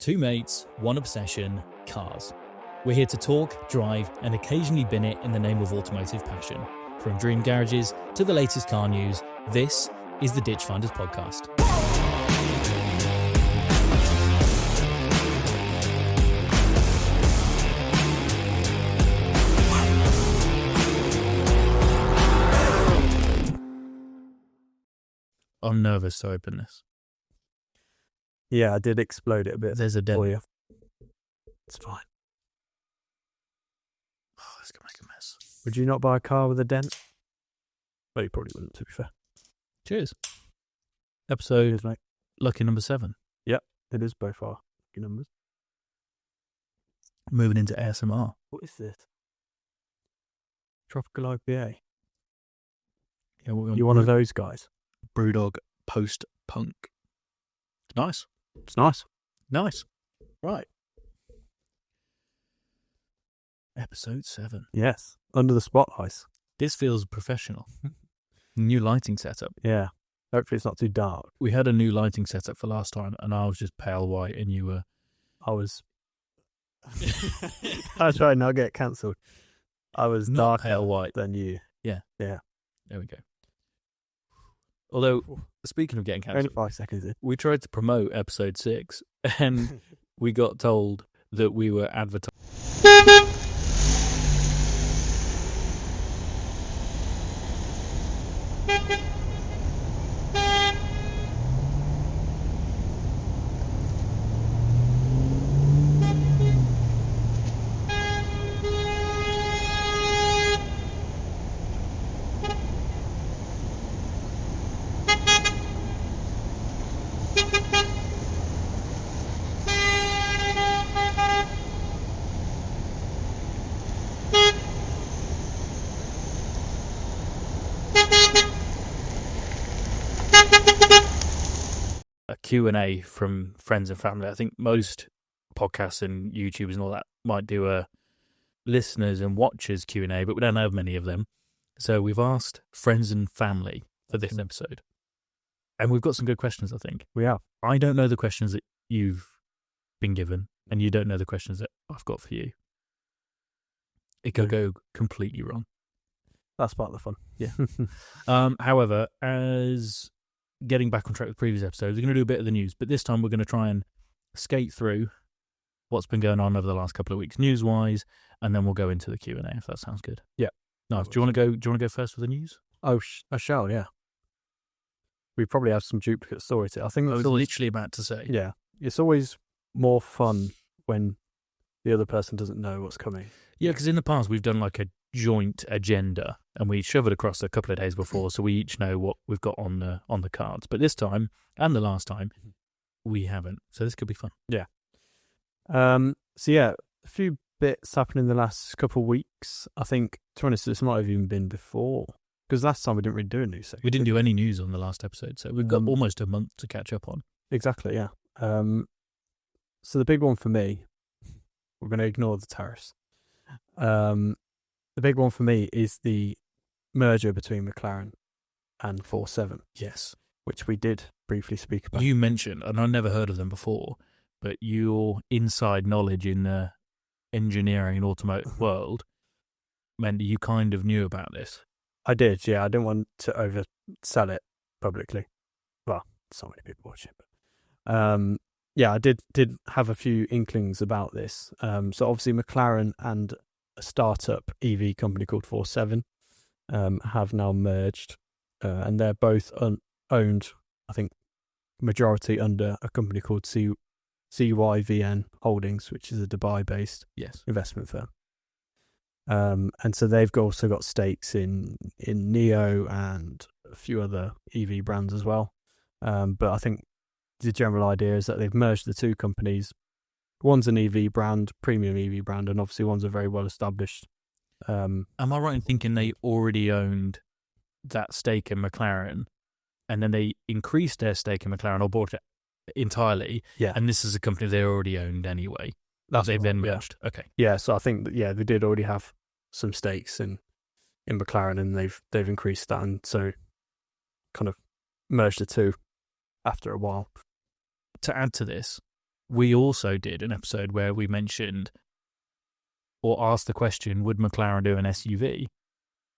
Two mates, one obsession, cars. We're here to talk, drive, and occasionally bin it in the name of automotive passion. From dream garages to the latest car news, this is the Ditchfinders podcast. I'm nervous to open this. Yeah, I did explode it a bit. There's a dent. For you. It's fine. Oh, it's going to make a mess. Would you not buy a car with a dent? Well, you probably wouldn't, to be fair. Cheers. Episode Cheers, mate. lucky number 7. Yep, it is by far lucky numbers. Moving into ASMR. What is this? Tropical IPA. Yeah, You one of those guys? Brewdog post-punk. Nice. It's nice. Nice. Right. Episode 7. Yes, under the spotlights. This feels professional. New lighting setup. Yeah, hopefully it's not too dark. We had a new lighting setup for last time, and I was just pale white, and you were... I was trying not to get cancelled. I was not darker pale white than you. Yeah. Yeah. There we go. Although, speaking of getting Only cancelled, 5 seconds in. we tried to promote episode 6, and we got told that we were advertising. A Q&A from friends and family. I think most podcasts and YouTubers and all that might do a listeners and watchers Q&A, but we don't have many of them. So we've asked friends and family for this episode. And we've got some good questions, I think. We have. I don't know the questions that you've been given, and you don't know the questions that I've got for you. It could go completely wrong. That's part of the fun. Yeah. However, as getting back on track with previous episodes, we're going to do a bit of the news, but this time we're going to try and skate through what's been going on over the last couple of weeks news-wise, and then we'll go into the Q&A, if that sounds good. Yeah. Nice. Do you want to go first with the news? Oh, I shall, yeah. We probably have some duplicate stories here. I think I was always, literally about to say. yeah, it's always more fun when the other person doesn't know what's coming. Yeah, because in the past we've done like a joint agenda, and we shove it across a couple of days before, so we each know what we've got on the cards. But this time, and the last time, we haven't. So this could be fun. Yeah. So yeah, a few bits happened in the last couple of weeks. I think, to be honest, this might have even been before, because last time we didn't really do a news section. We didn't do any news on the last episode, so we've got almost a month to catch up on. Exactly, yeah. So the big one for me, we're going to ignore the tariffs. The big one for me is the merger between McLaren and 47. Yes. Which we did briefly speak about. You mentioned, and I never heard of them before, but your inside knowledge in the engineering and automotive world meant that you kind of knew about this. I did, yeah. I didn't want to oversell it publicly. Well, so many people watch it. But, yeah, I did have a few inklings about this. So obviously McLaren and a startup EV company called 47 have now merged, and they're both owned, I think, majority under a company called CYVN Holdings, which is a Dubai-based investment firm. And so they've also got stakes in Neo and a few other EV brands as well. But I think the general idea is that they've merged the two companies. One's an EV brand, premium EV brand, and obviously one's a very well-established. Am I right in thinking they already owned that stake in McLaren, and then they increased their stake in McLaren or bought it entirely? Yeah. And this is a company they already owned anyway. They've then merged. Yeah. Okay. Yeah, so I think that, they did already have some stakes in McLaren, and they've increased that, and so kind of merged the two after a while. To add to this, we also did an episode where we mentioned or asked the question, would McLaren do an SUV?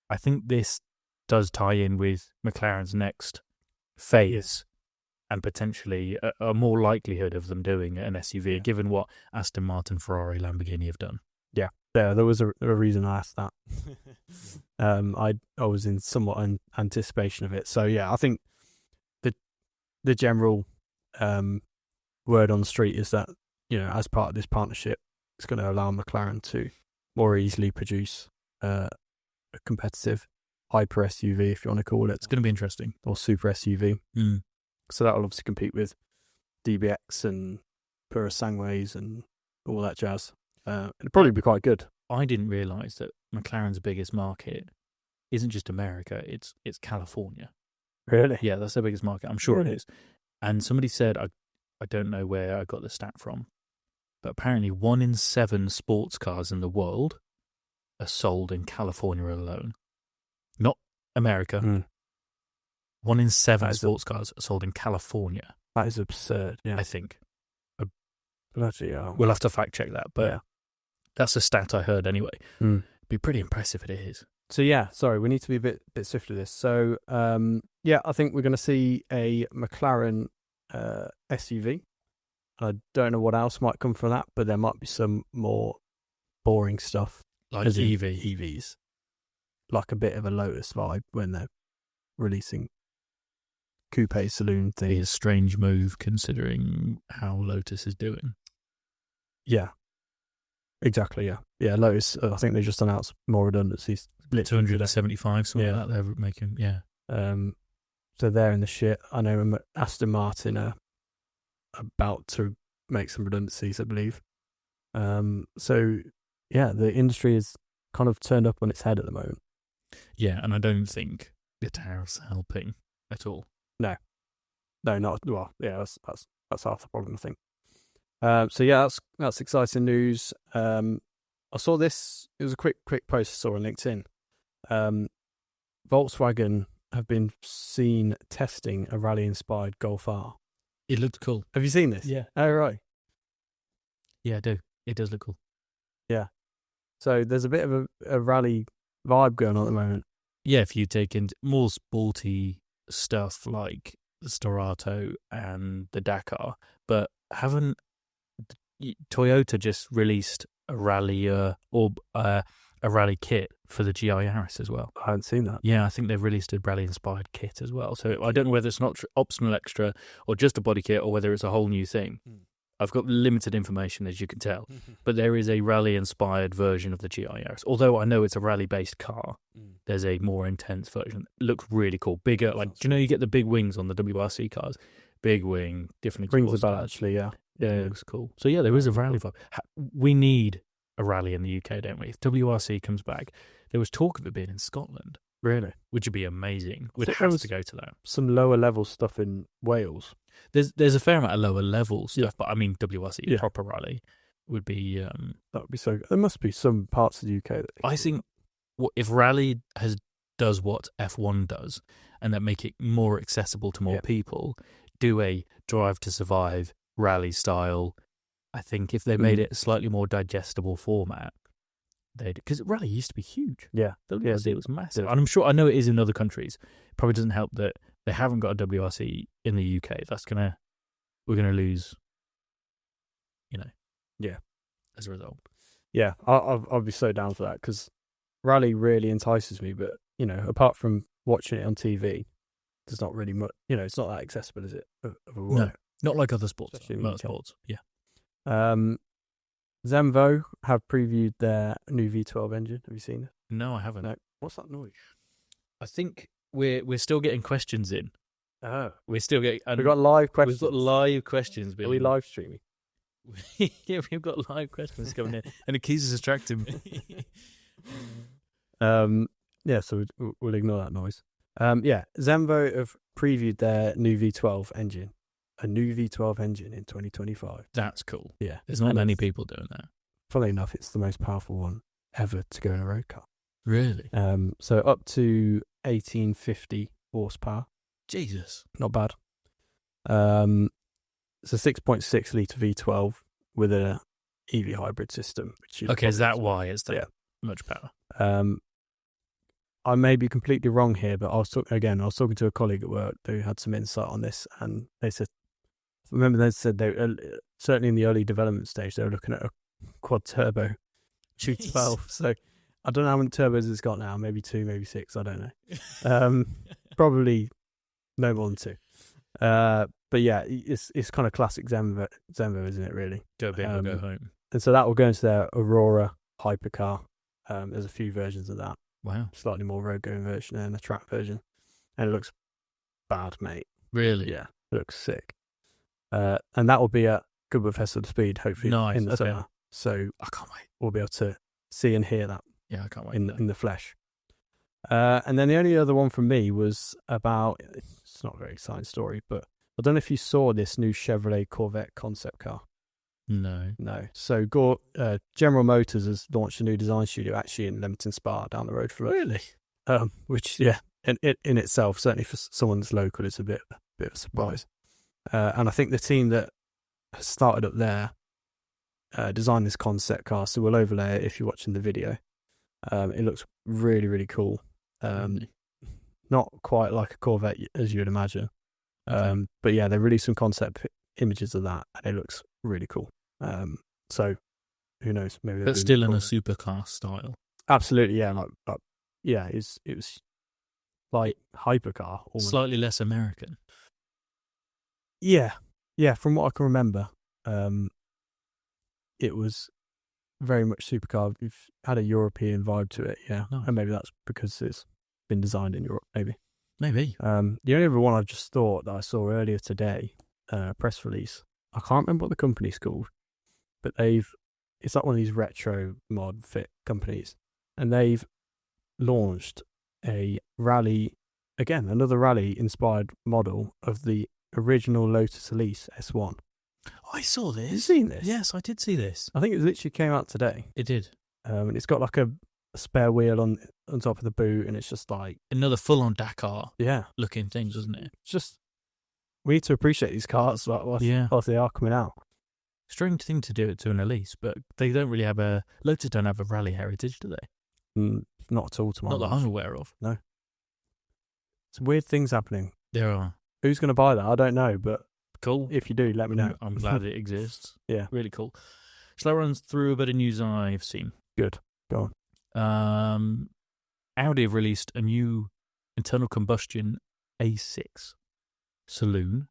I think this does tie in with McLaren's next phase and potentially a more likelihood of them doing an SUV, given what Aston Martin, Ferrari, Lamborghini have done. Yeah, there was a reason I asked that. I was in somewhat anticipation of it. So, yeah, I think the general word on the street is that, as part of this partnership, it's going to allow McLaren to more easily produce a competitive hyper SUV, if you want to call it. It's going to be interesting. Or super SUV. Mm. So that will obviously compete with DBX and Pura Sangways and all that jazz. It'll probably be quite good. I didn't realise that McLaren's biggest market isn't just America, it's California. Really? Yeah, that's their biggest market. I'm sure it is. And somebody said, I don't know where I got the stat from, but apparently 1 in 7 sports cars in the world are sold in California alone. Not America. Mm. 1 in 7 sports cars are sold in California. That is absurd, yeah. I think. Bloody hell. We'll have to fact check that, but that's a stat I heard anyway. Mm. It'd be pretty impressive if it is. So, we need to be a bit swift with this. So, I think we're going to see a McLaren SUV. I don't know what else might come from that, but there might be some more boring stuff. Like EVs. Like a bit of a Lotus vibe when they're releasing coupe saloon things. Be a strange move considering how Lotus is doing. Yeah. Exactly, yeah. Yeah, Lotus, I think they just announced more redundancies. 275, something like that they're making, so they're in the shit. I know Aston Martin are about to make some redundancies, I believe. The industry is kind of turned up on its head at the moment. Yeah, and I don't think the tariffs are helping at all. No, not well. Yeah, that's half the problem, I think. That's exciting news. I saw this. It was a quick post I saw on LinkedIn. Volkswagen have been seen testing a rally-inspired Golf R. It looked cool. Have you seen this? Yeah. Oh, right. Yeah, I do. It does look cool. Yeah. So there's a bit of a rally vibe going on at the moment. Yeah, if you take in more sporty stuff like the Storato and the Dakar, but haven't Toyota just released a rally a rally kit for the GI Yaris as well? I haven't seen that. Yeah, I think they've released a rally-inspired kit as well. So I don't know whether it's not optional extra or just a body kit or whether it's a whole new thing. I've got limited information, as you can tell, but there is a rally-inspired version of the GI Yaris. Although I know it's a rally-based car, there's a more intense version. It looks really cool. Bigger, like, do you know you get the big wings on the WRC cars? Big wing, different exhaust. Rings a bell, actually, yeah. Yeah, it looks cool. So yeah, there is a rally vibe. We need a rally in the UK, don't we? If WRC comes back, there was talk of it being in Scotland. Really? Which would be amazing. We'd have to go to that. Some lower level stuff in Wales. There's a fair amount of lower level stuff, but I mean WRC proper rally would be. That would be so. There must be some parts of the UK that I think if rally does what F1 does, and that make it more accessible to more people, do a Drive to Survive rally style. I think if they made it a slightly more digestible format, because rally used to be huge. Yeah, WRC was massive, and I know it is in other countries. It probably doesn't help that they haven't got a WRC in the UK. We're gonna lose. As a result. Yeah, I'll be so down for that because rally really entices me. But apart from watching it on TV, there's not really much. It's not that accessible, is it? No, not like other sports. Motorsports. Yeah. Zenvo have previewed their new V12 engine. Have you seen it? No, I haven't. No. What's that noise? I think we're still getting questions in. Oh, we're still getting. We've got live questions. We've got live questions. Are we live streaming? Yeah, we've got live questions coming in, and it keeps distracting me. So we'll ignore that noise. Zenvo have previewed their new V12 engine. A new V12 engine in 2025. That's cool. Yeah. There's not many people doing that. Funnily enough, it's the most powerful one ever to go in a road car. Really? So up to 1850 horsepower. Jesus. Not bad. it's a 6.6 litre V12 with a EV hybrid system. Which Okay, is that why it's that much power? I may be completely wrong here, but I was talking to a colleague at work who had some insight on this, and they said, they said they certainly in the early development stage they were looking at a quad turbo Q12. So I don't know how many turbos it's got now. Maybe 2, maybe 6. I don't know. Probably no more than 2. But yeah, it's kind of classic Zenvo, isn't it? Really. Go big or go home. And so that will go into their Aurora hypercar. There's a few versions of that. Wow. Slightly more road going version and a track version, and it looks bad, mate. Really? Yeah, it looks sick. And that will be at Goodwood Festival of Speed, hopefully in the summer. So I can't wait. We'll be able to see and hear that. Yeah, I can't wait in the flesh. And then the only other one from me was about, it's not a very exciting story, but I don't know if you saw this new Chevrolet Corvette concept car. No. So General Motors has launched a new design studio actually in Leamington Spa down the road from us. Really? Which, yeah, in itself, certainly for someone that's local, it's a bit of a surprise. And I think the team that has started up there designed this concept car, so we'll overlay it if you're watching the video. It looks really, really cool. Not quite like a Corvette as you would imagine. But yeah, they released some concept images of that, and it looks really cool. So who knows? Maybe. But still in a supercar style. Absolutely, yeah. It was like hypercar, almost. Slightly less American. Yeah. From what I can remember, it was very much supercar. We've had a European vibe to it, yeah. Nice. And maybe that's because it's been designed in Europe, maybe. Maybe. The only other one I've just thought that I saw earlier today, press release. I can't remember what the company's called, but it's like one of these retro mod fit companies, and they've launched a rally, again, another rally inspired model of the original Lotus Elise S1. I saw this. Have you seen this? Yes, I did see this. I think it literally came out today. It did. And it's got like a spare wheel on top of the boot, and it's just like another full-on Dakar looking thing, doesn't it? It's just, we need to appreciate these cars whilst they are coming out. Strange thing to do it to an Elise, but they don't really have Lotus don't have a rally heritage, do they? Not at all, to my knowledge. Not that I'm aware of. No. Some weird things happening. There are. Who's going to buy that? I don't know, but cool. If you do, let me know. I'm glad it exists. Yeah. Really cool. Shall I run through a bit of news I've seen? Good. Go on. Audi have released a new internal combustion A6 saloon,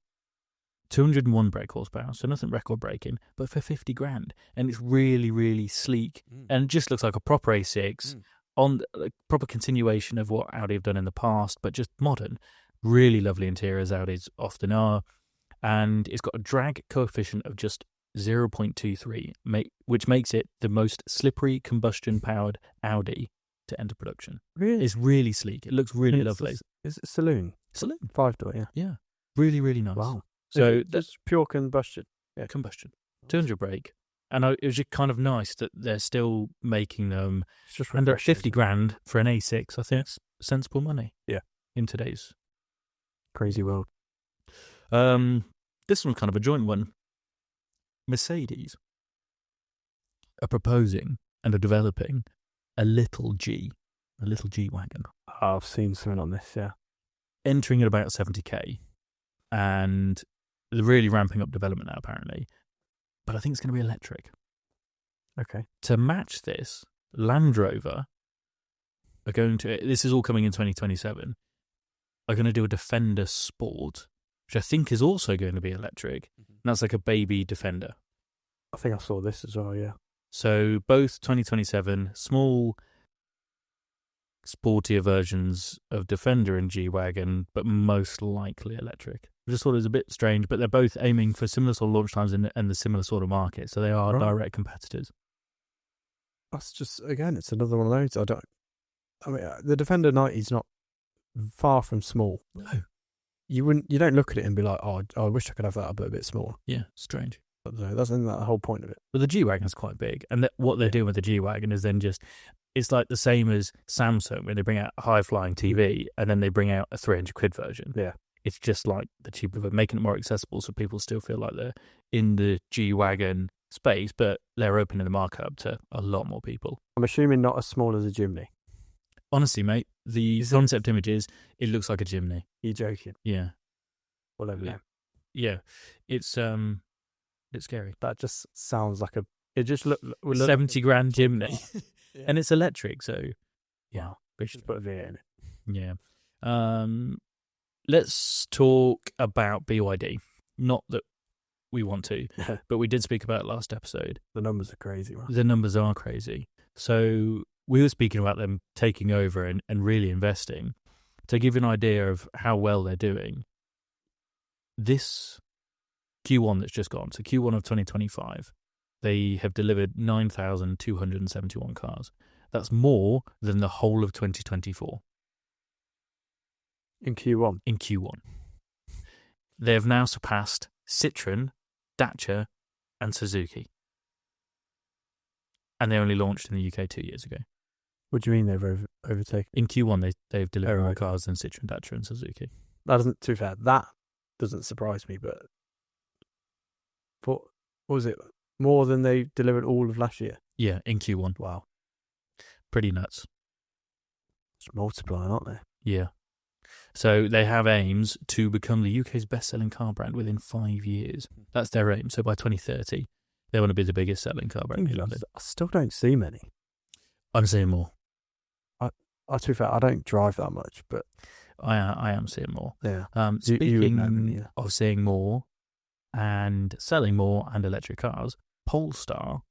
201 brake horsepower, so nothing record breaking, but for 50 grand, and it's really, really sleek, and it just looks like a proper A6 on a proper continuation of what Audi have done in the past, but just modern. Really lovely interior, as Audis often are, and it's got a drag coefficient of just 0.23, which makes it the most slippery combustion-powered Audi to enter production. Really? It's really sleek. It looks really lovely. Is it a saloon? Saloon. 5-door, yeah. Yeah. Really, really nice. Wow. So that's pure combustion. Yeah, combustion. 200 brake. And it was just kind of nice that they're still making them under 50 grand for an A6. I think it's sensible money. Yeah. In today's crazy world. This one's kind of a joint one. Mercedes are proposing and are developing a little G-Wagon. I've seen something on this, yeah. Entering at about 70k, and they're really ramping up development now, apparently. But I think it's going to be electric. Okay. To match this, Land Rover are going to, this is all coming in 2027, are going to do a Defender Sport, which I think is also going to be electric. And that's like a baby Defender. I think I saw this as well, yeah. So both 2027, small, sportier versions of Defender and G-Wagon, but most likely electric. I just thought it was a bit strange, but they're both aiming for similar sort of launch times and the similar sort of market, so they are direct competitors. That's just, again, it's another one of those. I mean, the Defender 90 is not far from small. No. You don't look at it and be like, oh, I wish I could have that, but a bit smaller. Yeah, strange. But that's the whole point of it. But the G-Wagon's quite big, and what they're doing with the G-Wagon is then just, it's like the same as Samsung when they bring out a high-flying TV and then they bring out a 300 quid version. Yeah. It's just like the cheaper, but making it more accessible so people still feel like they're in the G-Wagon space, but they're opening the market up to a lot more people. I'm assuming not as small as a Jimny. Honestly, mate, the concept images, it looks like a Jimny. You're joking? Yeah. Well, over there. Yeah. It's scary. That just sounds like it just look 70 grand Jimny. Yeah. And it's electric, so yeah. Wow. Just put a V8 in it. Yeah. Let's talk about BYD. Not that we want to, but we did speak about it last episode. The numbers are crazy, right? The numbers are crazy. So we were speaking about them taking over and really investing. To give you an idea of how well they're doing, this Q1 that's just gone, so Q1 of 2025, they have delivered 9,271 cars. That's more than the whole of 2024. In Q1? In Q1. They have now surpassed Citroën, Dacia, and Suzuki. And they only launched in the UK 2 years ago. What do you mean they've overtaken? In Q1, they've delivered more cars than Citroën, Dacia, and Suzuki. That doesn't, too fair. That doesn't surprise me, but what was it? More than they delivered all of last year? Yeah, in Q1. Wow. Pretty nuts. It's multiplying, aren't they? Yeah. So they have aims to become the UK's best-selling car brand within 5 years. That's their aim. So by 2030, they want to be the biggest selling car brand in London. I still don't see many. I'm seeing more. To be fair, I don't drive that much, but I am seeing more. Yeah. Speaking of seeing more and selling more and electric cars, Polestar,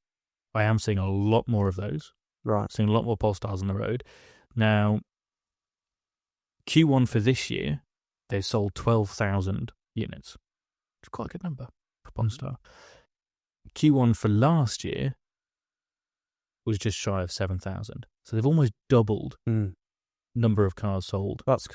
I am seeing a lot more of those. Right. Seeing a lot more Polestars on the road. Now, Q1 for this year, they sold 12,000 units. It's quite a good number for Polestar. Q1 for last year was just shy of 7,000. So they've almost doubled number of cars sold. That's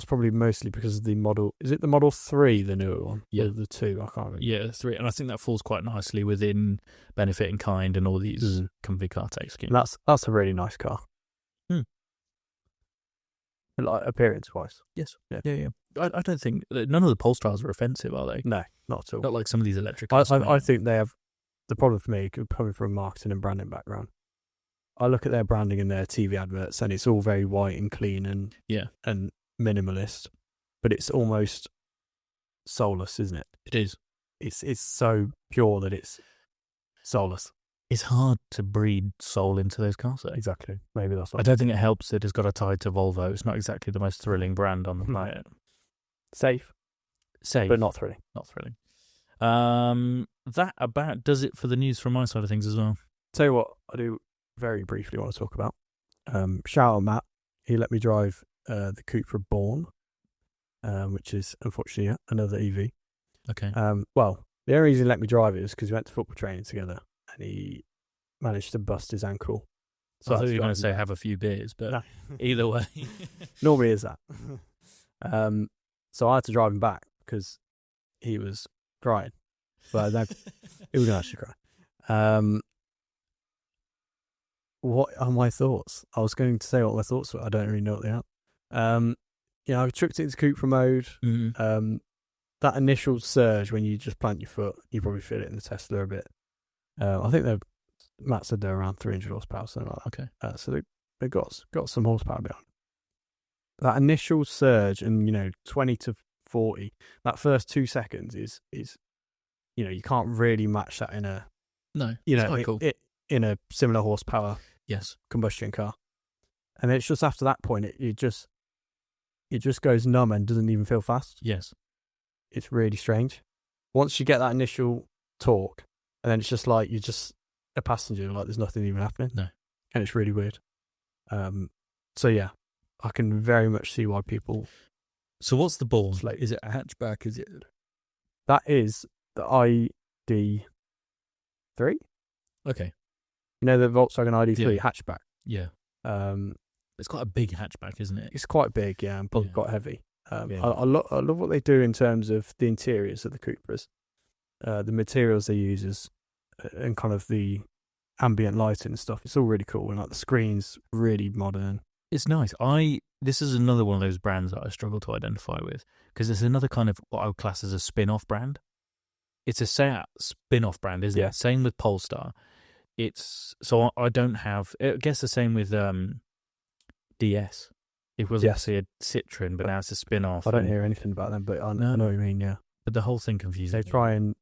probably mostly because of the model. Is it the Model 3, the newer one? Yeah. Or the 2? I can't remember. Yeah, 3. And I think that falls quite nicely within benefit in kind and all these comfy car tech schemes. That's a really nice car. Like appearance-wise. Yes. Yeah. I don't think none of the Polestars are offensive, are they? No, not at all. Not like some of these electric cars. I think they have the problem for me coming from a marketing and branding background. I look at their branding and their TV adverts, and it's all very white and clean and minimalist, but it's almost soulless, isn't it? It is. It's so pure that it's soulless. It's hard to breed soul into those cars, though. Exactly. Maybe that's what I don't think it helps that it's got a tie to Volvo. It's not exactly the most thrilling brand on the planet. Safe, but not thrilling. Not thrilling. That about does it for the news from my side of things as well. Tell you what, I do very briefly want to talk about. Shout out Matt. He let me drive the Cupra Born, which is unfortunately another EV. Okay. Well, the only reason he let me drive it is because we went to football training together, and he managed to bust his ankle. So I thought you were going to say have a few beers, but no. Either way. Normally is that. So I had to drive him back because he was crying. But no, he wasn't actually crying. What are my thoughts? I was going to say what my thoughts were. I don't really know what they are. I tricked it into Cupra mode. Mm-hmm. That initial surge when you just plant your foot, you probably feel it in the Tesla a bit. I think Matt said they're around 300 horsepower, something like that. Okay. So they got some horsepower behind. That initial surge and 20 to 40, that first 2 seconds is you can't really match that in a quite cool. In a similar horsepower combustion car. And it's just after that point it just goes numb and doesn't even feel fast. Yes. It's really strange. Once you get that initial torque, and then it's just like you're just a passenger, like there's nothing even happening. No. And it's really weird. So yeah, I can very much see why people. So what's the Born? Is it a hatchback? Is it? That is the ID3. Okay. The Volkswagen ID3 hatchback. Yeah. It's quite a big hatchback, isn't it? It's quite big, yeah, and quite heavy. I love what they do in terms of the interiors of the Cupras, the materials they use, and kind of the ambient lighting and stuff. It's all really cool, and like the screen's really modern. It's nice. This is another one of those brands that I struggle to identify with because it's another kind of what I would class as a spin-off brand. It's a Seat spin-off brand, isn't Yeah. it? Same with Polestar. I don't have. I guess the same with DS. It was obviously a Citroen, but now it's a spin-off. I don't hear anything about them, but I know what you mean. Yeah, but the whole thing confuses me. They try and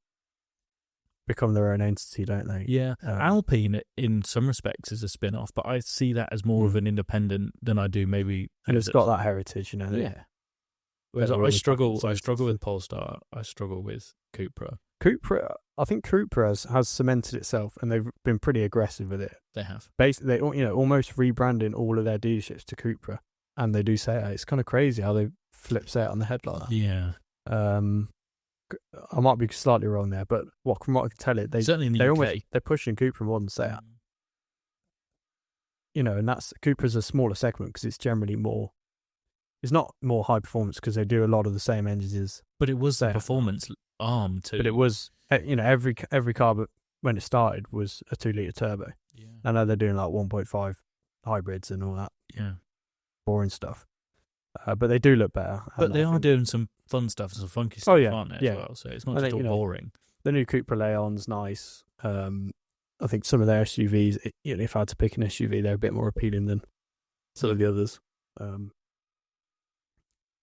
become their own entity, don't they? Yeah. Alpine, in some respects, is a spin-off, but I see that as more of an independent than I do maybe. And it's got that heritage, you know. Yeah. Whereas I struggle with Polestar. I struggle with Cupra. I think Cupra has cemented itself, and they've been pretty aggressive with it. They have. Basically, they almost rebranding all of their dealerships to Cupra, and they do say it's kind of crazy how they flip Seat on the head like that. Yeah. I might be slightly wrong there, but from what I can tell, certainly in the UK, they're pushing Cupra more than Seat. You know, and Cupra's a smaller segment because it's generally more. It's not more high performance because they do a lot of the same engines. But it was the performance arm too. But it was, every car, but when it started, was a 2-litre turbo. Yeah. I know they're doing like 1.5 hybrids and all that. Yeah. Boring stuff. But they do look better. But they are doing some fun stuff, some funky stuff, aren't they, as well? So it's not just all boring. The new Cupra Leon's nice. I think some of their SUVs, if I had to pick an SUV, they're a bit more appealing than some of the others.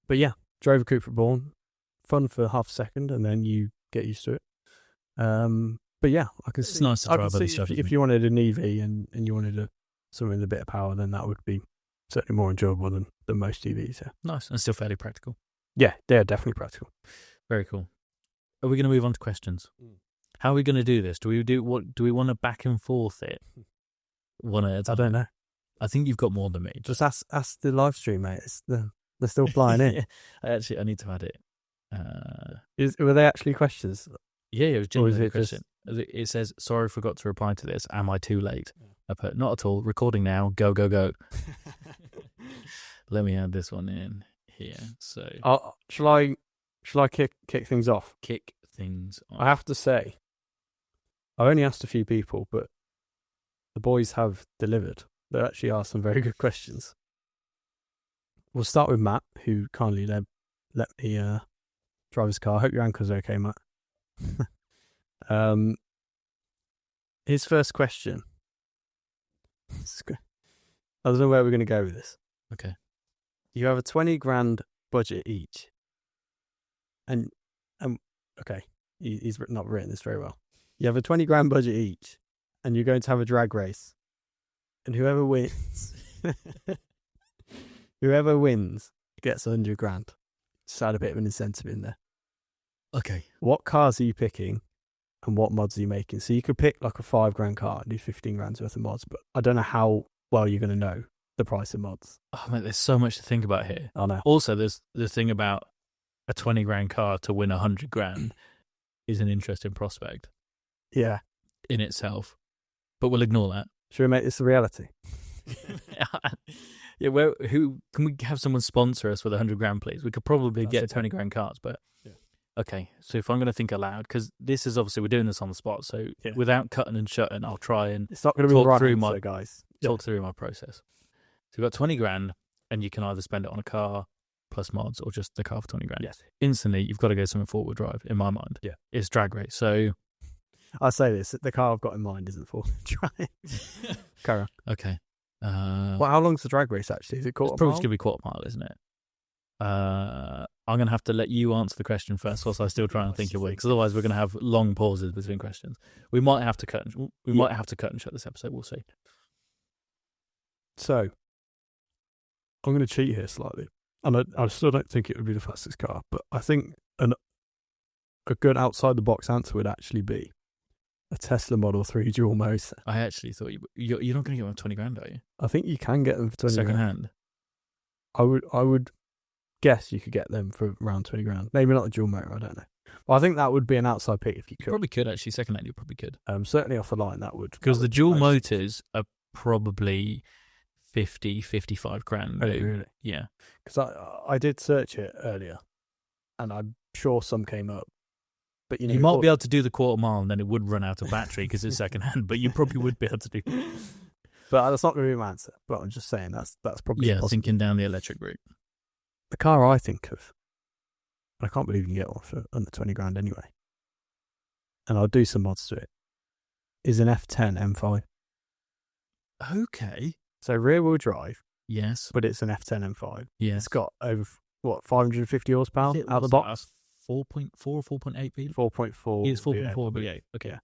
But yeah, drove a Cupra Born. Fun for half a second, and then you get used to it. But yeah, It's nice to drive other stuff. If you wanted an EV and you wanted something with a bit of power, then that would be certainly more enjoyable than most EVs. Yeah. Nice, and still fairly practical. Yeah, they're definitely practical. Very cool. Are we going to move on to questions? How are we going to do this? Do we want to back and forth it? One at a time? I don't know. I think you've got more than me. Just ask the live stream, mate. They're still flying in. I need to add it. Were they actually questions? Yeah, it was genuinely a question. It says, sorry, forgot to reply to this. Am I too late? I put, not at all. Recording now. Go, go, go. Let me add this one in here. So, shall I kick things off? Kick things off. I have to say, I only asked a few people, but the boys have delivered. They actually asked some very good questions. We'll start with Matt, who kindly let me drive his car. I hope your ankle's okay, Matt. His first question. I don't know where we're going to go with this. Okay. You have a 20 grand budget each. And okay, he's not written this very well. You have a 20 grand budget each, and you're going to have a drag race. And whoever wins gets 100 grand. Just add a bit of an incentive in there. Okay. What cars are you picking and what mods are you making? So you could pick like a 5 grand car and do 15 grand's worth of mods, but I don't know how well you're going to know the price of mods. Oh, man, there's so much to think about here. I know. Also, there's the thing about a 20 grand car to win 100 grand is an interesting prospect. Yeah. In itself. But we'll ignore that. Should we make this a reality? Yeah, who can we have someone sponsor us with 100 grand, please? We could probably get 20 grand cars, but okay. So if I'm going to think aloud, because this is obviously we're doing this on the spot, so without cutting and shutting, I'll try and it's not going to be talk through my guys. Talk through my process. So we've got 20 grand, and you can either spend it on a car plus mods or just the car for 20 grand. Yes. Instantly, you've got to go something forward drive. In my mind, it's drag race. So I say this: the car I've got in mind isn't forward drive. Carry on. Okay. Well, how long's the drag race actually? Is it quarter mile? It's probably going to be quarter mile, isn't it? I'm going to have to let you answer the question first, whilst I still try and think your way, because otherwise we're going to have long pauses between questions. We might have to cut. Might have to cut and shut this episode. We'll see. So I'm going to cheat here slightly, and I still don't think it would be the fastest car, but I think a good outside the box answer would actually be a Tesla Model 3 dual motor. I actually thought you're not going to get them for 20 grand, are you? I think you can get them for 20 second grand. hand. I would guess you could get them for around 20 grand. Maybe not a dual motor, I don't know. But I think that would be an outside pick if you could. You probably could actually. Second hand, you probably could. Certainly off the line, that would. Because the dual motors are probably 50, 55 grand. Oh, really? Yeah. Because I did search it earlier, and I'm sure some came up. But you might be able to do the quarter mile, and then it would run out of battery because it's second hand. But you probably would be able to do. But that's not going to be my answer. But I'm just saying that's probably possible. Thinking down the electric route. The car I think of, and I can't believe you can get one for under 20 grand anyway, and I'll do some mods to it, is an F10 M5. Okay. So rear wheel drive, Yes. but it's an F10 M5. Yes. It's got over, 550 horsepower out of the box? 4.4 or 4.8 P? 4.4. It's 4.4 V8. Okay. Yeah.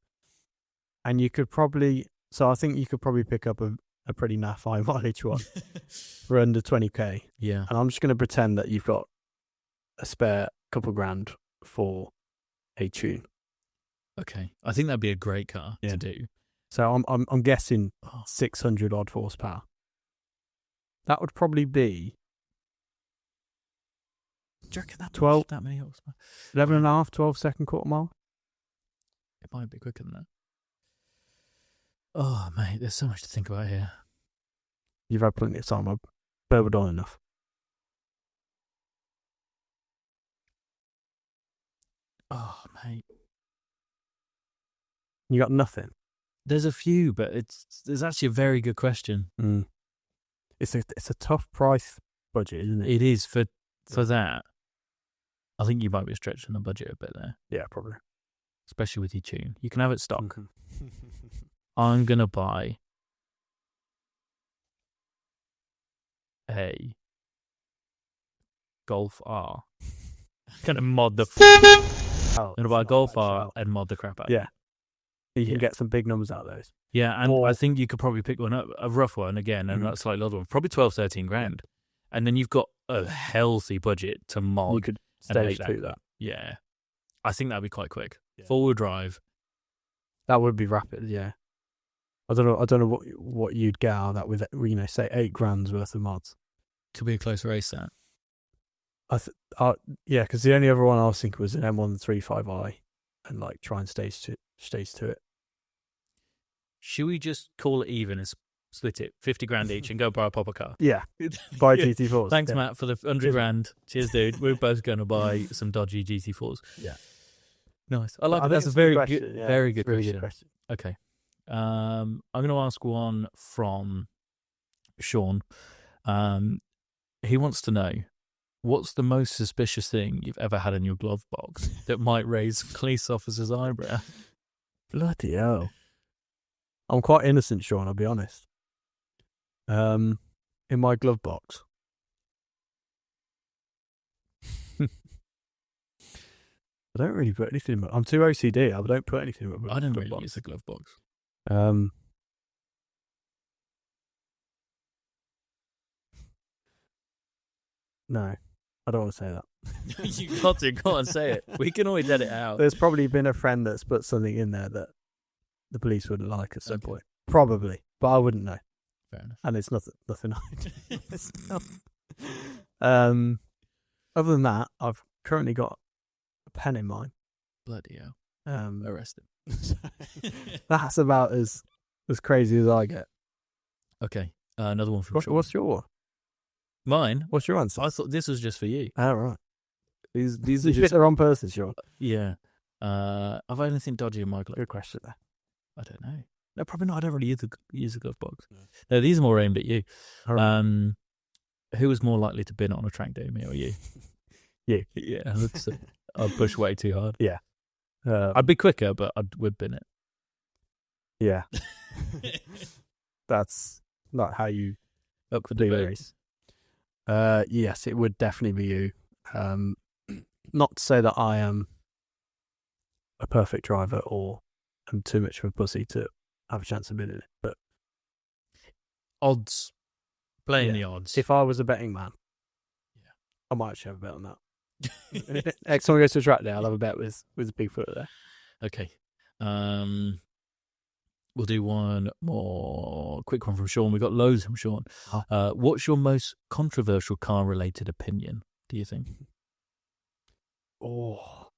And you could probably, so I think you could probably pick up a pretty naff high mileage one for under 20k. Yeah. And I'm just going to pretend that you've got a spare couple grand for a tune. Okay. I think that'd be a great car to do. So I'm guessing 600 odd horsepower. That would probably be, do you reckon that 12, that many horsepower? 11 and a half, 12 second quarter mile. It might be quicker than that. Oh, mate, there's so much to think about here. You've had plenty of time. I've burbled on enough. Oh, mate. You got nothing. There's a few, but there's actually a very good question. It's a tough price budget, isn't it? It is for that. I think you might be stretching the budget a bit there. Yeah, probably. Especially with your tune. You can have it stock. I'm going to buy a Golf R. Going to mod the... I'm going to buy a Golf R and mod the crap out. Yeah. You can get some big numbers out of those. Yeah, and I think you could probably pick one up, a rough one again, and a slightly older one. Probably 12, 13 grand. And then you've got a healthy budget to mod. You could stage to that. Yeah. I think that'd be quite quick. Yeah. 4-wheel drive. That would be rapid, yeah. I don't know what you'd get out of that with, say 8 grand's worth of mods. Could be a close race, that. Yeah, because the only other one I was thinking was an M135i and try and stage to it. Should we just call it even and split it 50 grand each and go buy a proper car? Yeah, buy GT4s. Thanks, Matt, for the 100 grand. Cheers, dude. We're both going to buy some dodgy GT4s. Yeah. Nice. I like it. That's a very good question. Okay. I'm going to ask one from Sean. He wants to know, what's the most suspicious thing you've ever had in your glove box that might raise police officer's eyebrow? Bloody hell. I'm quite innocent, Sean, I'll be honest. In my glove box. I don't really put anything in my... I'm too OCD. I don't put anything in my I don't glove really box. use the glove box. No, I don't want to say that. You got to go and say it. We can always edit it out. There's probably been a friend that's put something in there that the police wouldn't like at some point. Probably, but I wouldn't know. Fair enough. And it's nothing I do. Other than that, I've currently got a pen in mine. Bloody hell. Arrest him. That's about as crazy as I get. Okay. Another one from Sean. What's your... Mine? What's your answer? I thought this was just for you. Oh, right. These You picked the wrong person, Sean. Yeah. Have I anything dodgy in my glove? Good question there. I don't know. No, probably not. I don't really use the glove box. No, these are more aimed at you. Right. Who was more likely to bin it on a track day, me or you? You. Yeah. I'd push way too hard. Yeah. I'd be quicker, but I would bin it. Yeah. That's not how you Up for do the debate. race. Yes, it would definitely be you. Not to say that I am a perfect driver or am too much of a pussy to have a chance of winning it, but Odds. Playing the odds. if I was a betting man, I might actually have a bet on that. Next time we go to a track day, I'll have a bet with the big footer there. Okay. We'll do one more quick one from Sean. We've got loads from Sean. What's your most controversial car-related opinion, do you think? Oh,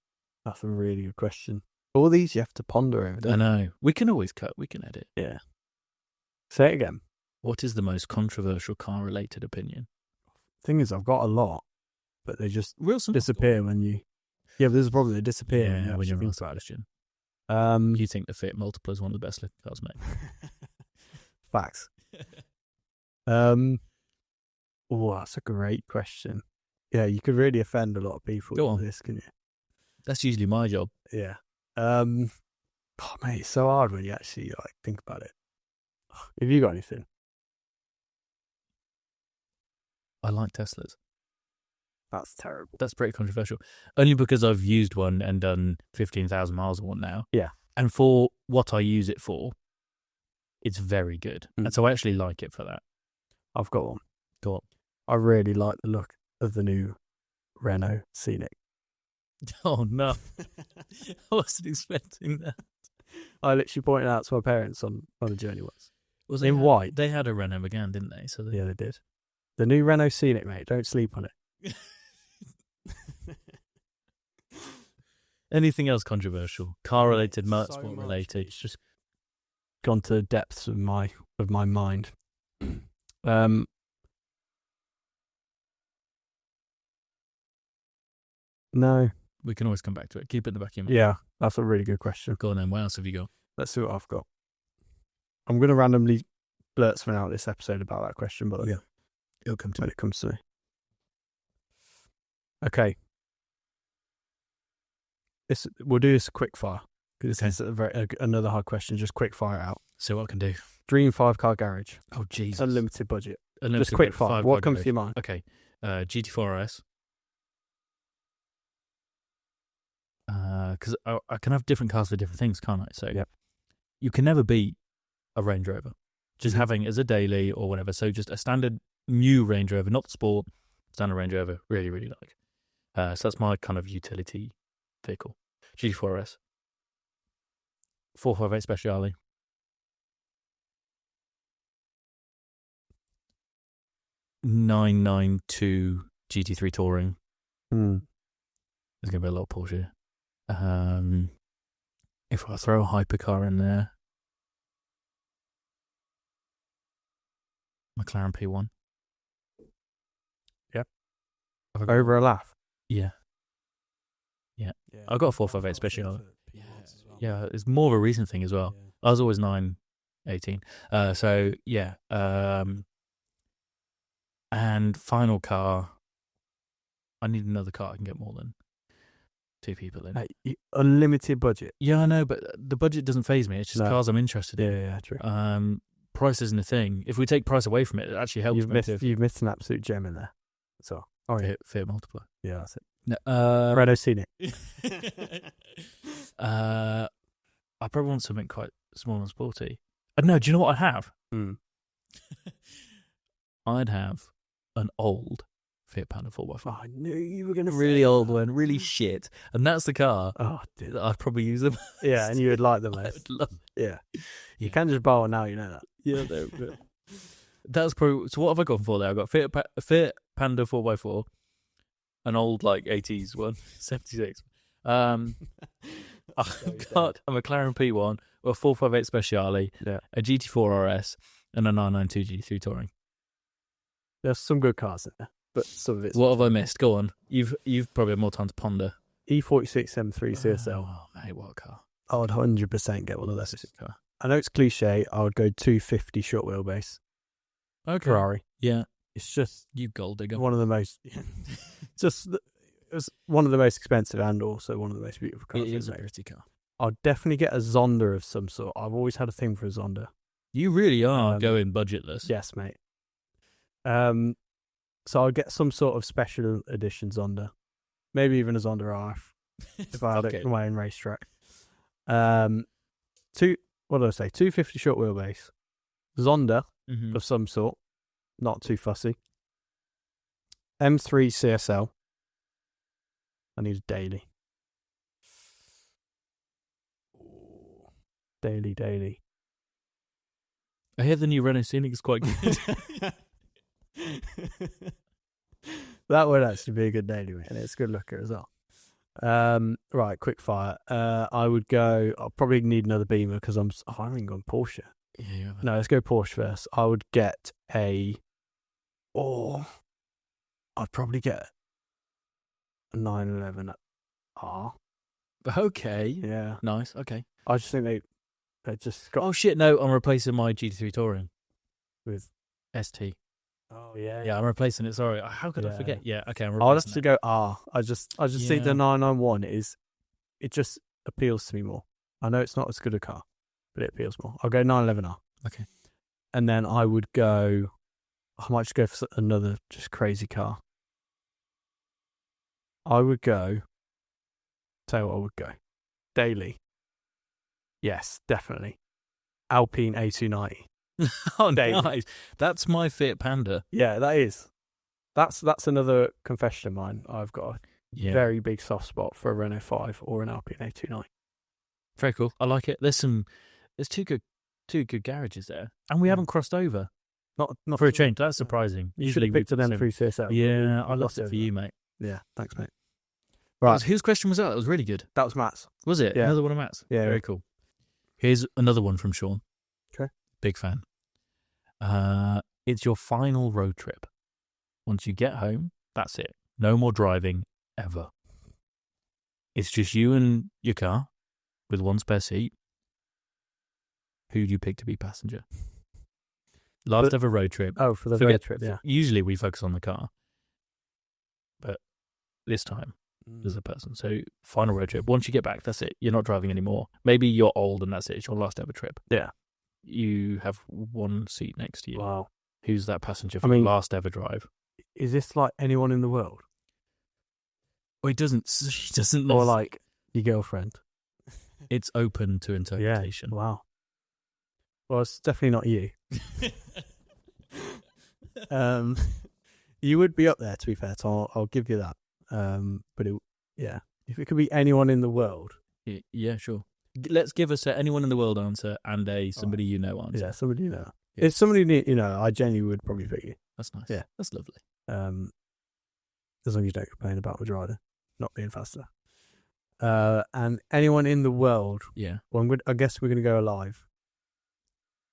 that's a really good question. All these you have to ponder over. I know. We can always cut. We can edit. Yeah. Say it again. What is the most controversial car-related opinion? Thing is, I've got a lot, but they just Wilson disappear when you... Yeah, but there's a problem. They disappear when you're think asked about a it. question. You You think the Fiat Multipla is one of the best looking cars, mate? Facts. Oh, that's a great question. Yeah, you could really offend a lot of people Go with on. this, can you? That's usually my job. Yeah. Oh, mate, it's so hard when you actually think about it. Have you got anything? I like Teslas. That's terrible. That's pretty controversial. Only because I've used one and done 15,000 miles on one now. Yeah. And for what I use it for, it's very good. And so I actually like it for that. I've got one. Go on. I really like the look of the new Renault Scenic. Oh, no. I wasn't expecting that. I literally pointed out to my parents on a journey once. Was in white. They had a Renault Megane, didn't they? So Yeah, they did. The new Renault Scenic, mate. Don't sleep on it. Anything else controversial? Car related, motorsport related. It's just gone to the depths of my mind. No. We can always come back to it. Keep it in the back of your mind. Yeah, that's a really good question. Go on then. What else have you got? Let's see what I've got. I'm going to randomly blurt something out this episode about that question, but yeah, it'll come to when me. it comes to me. Okay. We'll do this quick fire. Because this is another hard question. Just quick fire out. So what I can do? Dream 5-car garage. Oh, Jesus. Unlimited budget. Unlimited just quick fire. What comes to your mind? Okay. GT4 RS. Because I can have different cars for different things, can't I? So you can never beat a Range Rover. Just having as a daily or whatever. So just a standard new Range Rover, not the Sport, standard Range Rover, really, really like. So that's my kind of utility vehicle. GT4 RS. 458 Speciale. .992 GT3 Touring. There's going to be a lot of Porsche. If I throw a hypercar in there, McLaren P1. Yep. Over a laugh. Yeah. I got a 458 Speciale. Yeah, it's more of a recent thing as well. Yeah. I was always 918. So yeah. And final car. I need another car I can get more than 2 people in. Unlimited budget. Yeah, I know, but the budget doesn't faze me. It's just cars I'm interested in. Yeah, true. Price isn't a thing. If we take price away from it, it actually helps. You've missed an absolute gem in there. So, Fiat Multipla. Yeah, that's it. No, Renault Scenic. I probably want something quite small and sporty. No, do you know what I'd have? I'd have an old Fiat Panda 4x4. Oh, I knew you were going to really old one, really shit. And that's the car. Oh, dude. I'd probably use them. Yeah, and you would like them. I would love them. Yeah. You can just buy one now, you know that. Yeah, that's probably. So what have I gone for there? I've got Fiat Panda 4x4, an old 80s one, 76. I've got a McLaren P1, a 458 Speciale, a GT4 RS, and a 992 GT3 Touring. There's some good cars in there, but some of it's... What have I missed? Go on. You've probably had more time to ponder. E46 M3 CSL. Oh, mate, what a car. I would 100% get one of those. I know it's cliche. I would go 250 short wheelbase. Okay. Ferrari. Yeah. It's just... You gold digger. One of the most... It's one of the most expensive and also one of the most beautiful cars. It is a pretty car. I'd definitely get a Zonda of some sort. I've always had a thing for a Zonda. You really are going budgetless. Yes, mate. So I'd get some sort of special edition Zonda. Maybe even a Zonda RF if I had it in my own racetrack. 250 short wheelbase. Zonda of some sort. Not too fussy. M3 CSL. I need a daily. Daily. I hear the new Renault Scenic is quite good. That would actually be a good daily, and it's a good looker as well. Right, quick fire. I would go. I'll probably need another Beamer because I haven't gone Porsche. Yeah. No, let's go Porsche first. I would get I'd probably get a 911R. Okay. Yeah. Nice. Okay. I just think they just got... Oh shit! No, I'm replacing my GT3 Touring with ST. Oh yeah. Yeah, I'm replacing it. Sorry. How could I forget? Yeah, okay, I'm I'll have replacing to it. go R. I just think the 991 it just appeals to me more. I know it's not as good a car, but it appeals more. I'll go 911R. Okay. And then I would go. I might just go for another just crazy car. I would go. Tell you what I would go. Daily. Yes, definitely. Alpine A290. Oh, Daily. nice. That's my Fiat Panda. Yeah, that is. That's another confession of mine. I've got a very big soft spot for a Renault 5 or an Alpine A290. Very cool. I like it. There's two good garages there, and we haven't crossed over. Not For a change. That's surprising. You should have picked an M3 CSL. Yeah, I lost it for you, mate. Yeah, thanks, mate. Right. Whose question was that? That was really good. That was Matt's. Was it? Yeah. Another one of Matt's? Yeah. Very cool. Here's another one from Sean. Okay. Big fan. It's your final road trip. Once you get home, that's it. No more driving ever. It's just you and your car with one spare seat. Who do you pick to be passenger? Last ever road trip. Oh, for the road trip, yeah. Usually we focus on the car. But this time, there's a person. So, final road trip. Once you get back, that's it. You're not driving anymore. Maybe you're old and that's it. It's your last ever trip. Yeah. You have one seat next to you. Wow. Who's that passenger for the last ever drive? Is this like anyone in the world? Well, he doesn't. Or like your girlfriend? It's open to interpretation. Yeah. Wow. Well, it's definitely not you. You would be up there, to be fair, so I'll give you that. But if it could be anyone in the world. Yeah, sure. Let's give us anyone in the world answer and a somebody you know answer. Yeah, somebody you know. Yeah. It's somebody you know. I genuinely would probably pick you. That's nice. Yeah, that's lovely. As long as you don't complain about the rider not being faster. And anyone in the world. Yeah. Well, I guess we're going to go alive.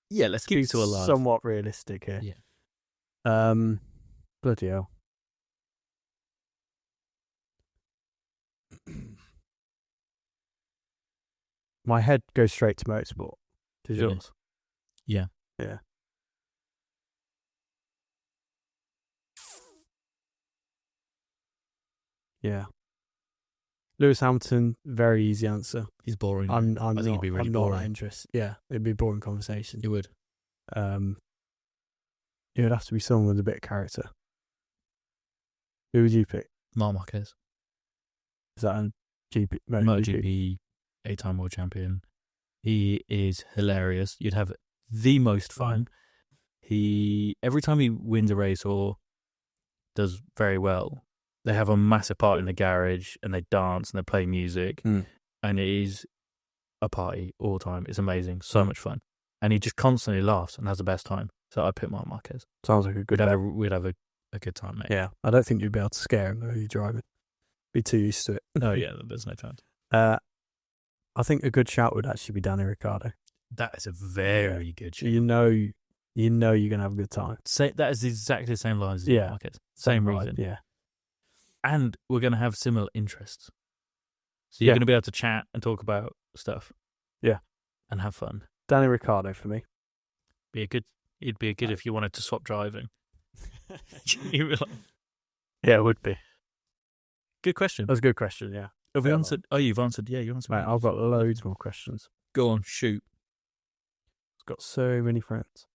Yeah, let's keep it to alive. Somewhat realistic here. Yeah. Bloody hell. My head goes straight to motorsport. Does yours? Yeah. Yeah. Yeah. Lewis Hamilton, very easy answer. He's boring. I think it'd be really boring. Not that interested. Yeah, it'd be a boring conversation. It would. It would have to be someone with a bit of character. Who would you pick? Marc Marquez. Is that a GP? MotoGP 8-time world champion. He is hilarious. You'd have the most fun. Every time he wins a race or does very well, they have a massive party in the garage and they dance and they play music and it is a party all the time. It's amazing. So much fun. And he just constantly laughs and has the best time. So I pick Marc Marquez. Sounds like a good We'd have a good time, mate. Yeah. I don't think you'd be able to scare him when you're driving. Be too used to it. Oh, yeah. There's no chance. I think a good shout would actually be Danny Ricciardo. That is a very good shout. You know you're going to have a good time. That is exactly the same lines as Marquez. Same reason. Yeah. And we're going to have similar interests. So you're going to be able to chat and talk about stuff. Yeah. And have fun. Danny Ricciardo for me. It'd be good if you wanted to swap driving. Yeah, it would be. Good question. That's a good question, yeah. Have we answered? Oh, you've answered. Yeah, you answered. Mate, I've got loads more questions. Go on, shoot. It's got so many friends.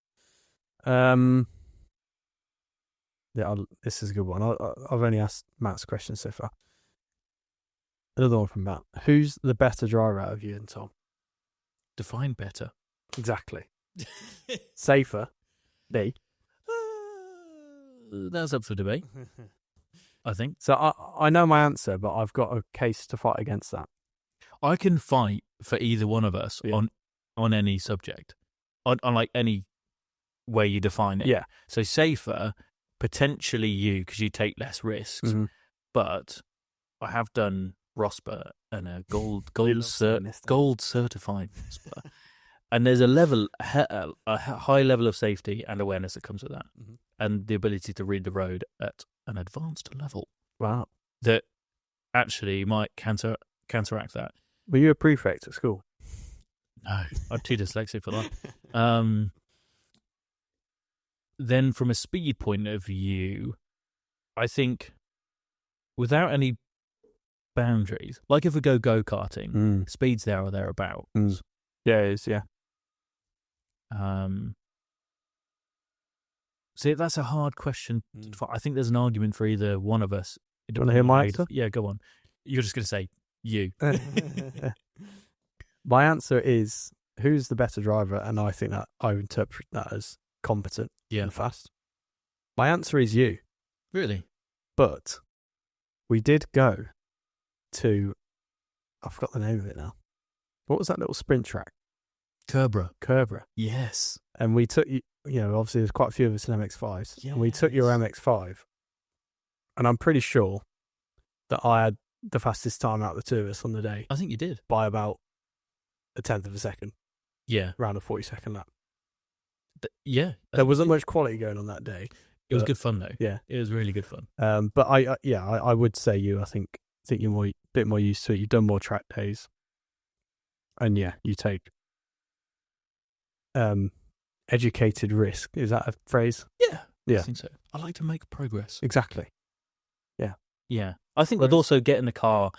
This is a good one. I've only asked Matt's question so far. Another one from Matt. Who's the better driver out of you and Tom? Define better. Exactly. Safer. Me. That's up for debate. I think. So I know my answer, but I've got a case to fight against that. I can fight for either one of us on any subject, on like any way you define it. Yeah. So safer, potentially you, because you take less risks. Mm-hmm. But I have done Rosper and a gold certified Rosper. And there's a high level of safety and awareness that comes with that, and the ability to read the road at an advanced level. Wow! That actually might counteract that. Were you a prefect at school? No, I'm too dyslexic for that. then from a speed point of view, I think without any boundaries, like if we go-karting, speed's there or thereabouts. Yeah, it is, yeah. See, that's a hard question. I think there's an argument for either one of us. Do you want to hear my answer? Yeah, go on. You're just going to say you. My answer is, who's the better driver? And I think that I interpret that as competent and fast. My answer is you. Really? But we did go to, I forgot the name of it now. What was that little sprint track? Kerbera. Yes. And we took, obviously there's quite a few of us in MX-5s. Yes. And we took your MX-5. And I'm pretty sure that I had the fastest time out of the two of us on the day. I think you did. By about a tenth of a second. Yeah. Around a 40-second lap. Yeah. There wasn't much quality going on that day. It was good fun, though. Yeah. It was really good fun. But I would say you. I think you're a bit more used to it. You've done more track days. And yeah, you take educated risk. Is that a phrase? Yeah. Yeah. I think so. I like to make progress. Exactly. Yeah. Yeah. I think with also getting the car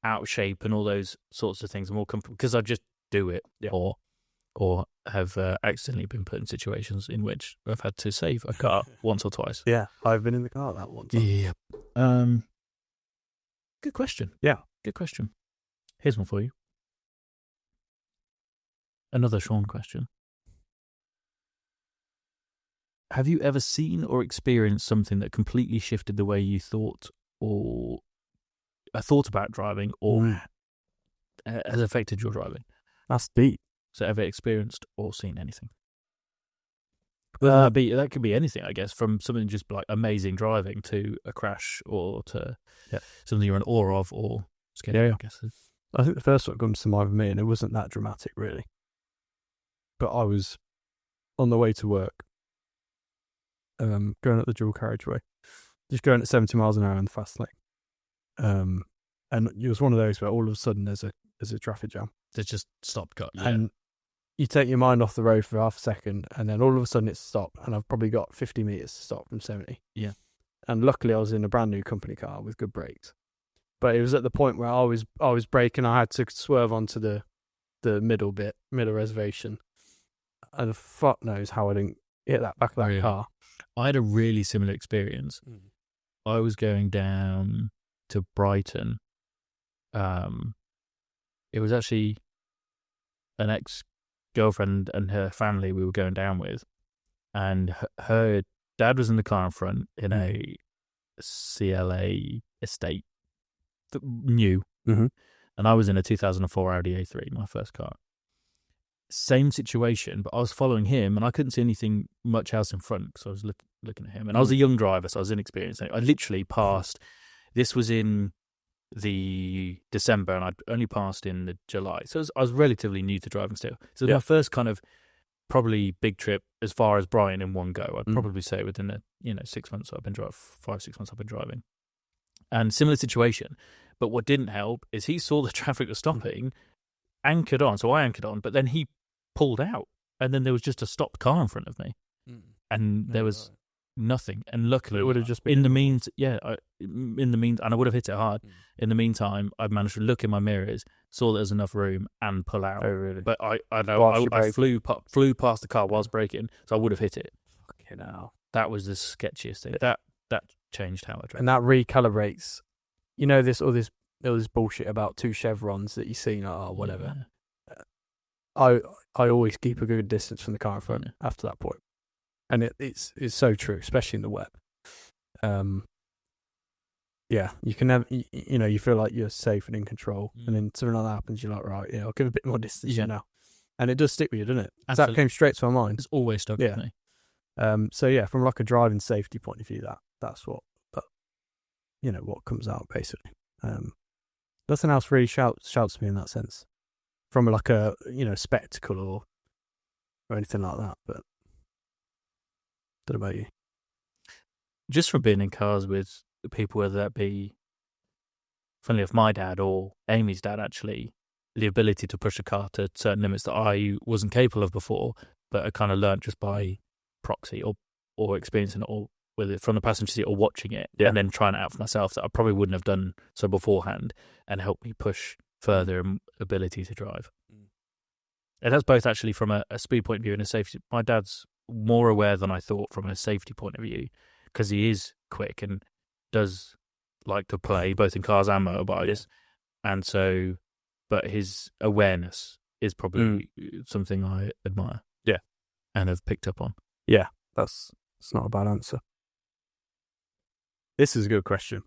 out of shape and all those sorts of things, I'm more comfortable because I just do it or have accidentally been put in situations in which I've had to save a car once or twice. Yeah. I've been in the car that once. Yeah. Good question. Yeah. Good question. Here's one for you. Another Sean question. Have you ever seen or experienced something that completely shifted the way you thought about driving or has affected your driving? That's deep. So ever experienced or seen anything? That could be anything, I guess, from something just like amazing driving to a crash or to something you're in awe of or scary, I guess. I think the first one comes to mind for me, and it wasn't that dramatic, really. But I was on the way to work, going up the dual carriageway, just going at 70 miles an hour in the fast lane. And it was one of those where all of a sudden there's a traffic jam. There's just stopped cut. Yeah. And you take your mind off the road for half a second, and then all of a sudden it's stopped, and I've probably got 50 metres to stop from 70. Yeah. And luckily I was in a brand new company car with good brakes. But it was at the point where I was braking, I had to swerve onto the middle reservation. And fuck knows how I didn't hit that back of that car. I had a really similar experience. I was going down to Brighton. It was actually an ex-girlfriend and her family we were going down with. And her dad was in the car in front in a CLA estate, new. Mm-hmm. And I was in a 2004 Audi A3, my first car. Same situation, but I was following him and I couldn't see anything much else in front because I was looking at him. And I was a young driver, so I was inexperienced. I literally passed, this was in the December and I'd only passed in the July. So I was relatively new to driving still. So my first kind of probably big trip as far as Brighton in one go. I'd probably say within 6 months I've been driving, 5-6 months I've been driving. And similar situation. But what didn't help is he saw the traffic was stopping, anchored on. So I anchored on, but then he pulled out. And then there was just a stopped car in front of me. And there was nothing. And luckily, it would have just been in the means, and I would have hit it hard. In the meantime, I managed to look in my mirrors, saw there was enough room, and pull out. Oh, really? But I flew past the car whilst braking, so I would have hit it. Fucking hell. That was the sketchiest thing. That changed how I drove. And that recalibrates. You know, all this bullshit about 2 chevrons that you see, like, whatever. Yeah. I always keep a good distance from the car in front after that point. And it's so true, especially in the web. You can never, you feel like you're safe and in control. And then something like that happens, you're like, right, I'll give a bit more distance now. And it does stick with you, doesn't it? That came straight to my mind. It's always stuck with me. So from like a driving safety point of view, that's what comes out basically. Nothing else really shouts me in that sense, from like a spectacle or anything like that. But what about you? Just from being in cars with people, whether that be, funnily enough, my dad or Amy's dad, actually, the ability to push a car to certain limits that I wasn't capable of before, but I kind of learnt just by proxy or or experiencing it, or whether it's from the passenger seat or watching it, Yeah. and then trying it out for myself, that I probably wouldn't have done so beforehand, and helped me push further ability to drive. And that's both actually from a speed point of view and a safety. My dad's more aware than I thought from a safety point of view, because he is quick and does like to play both in cars and motorbikes. And so, but his awareness is probably something I admire. Yeah. And have picked up on. Yeah, that's not a bad answer. This is a good question.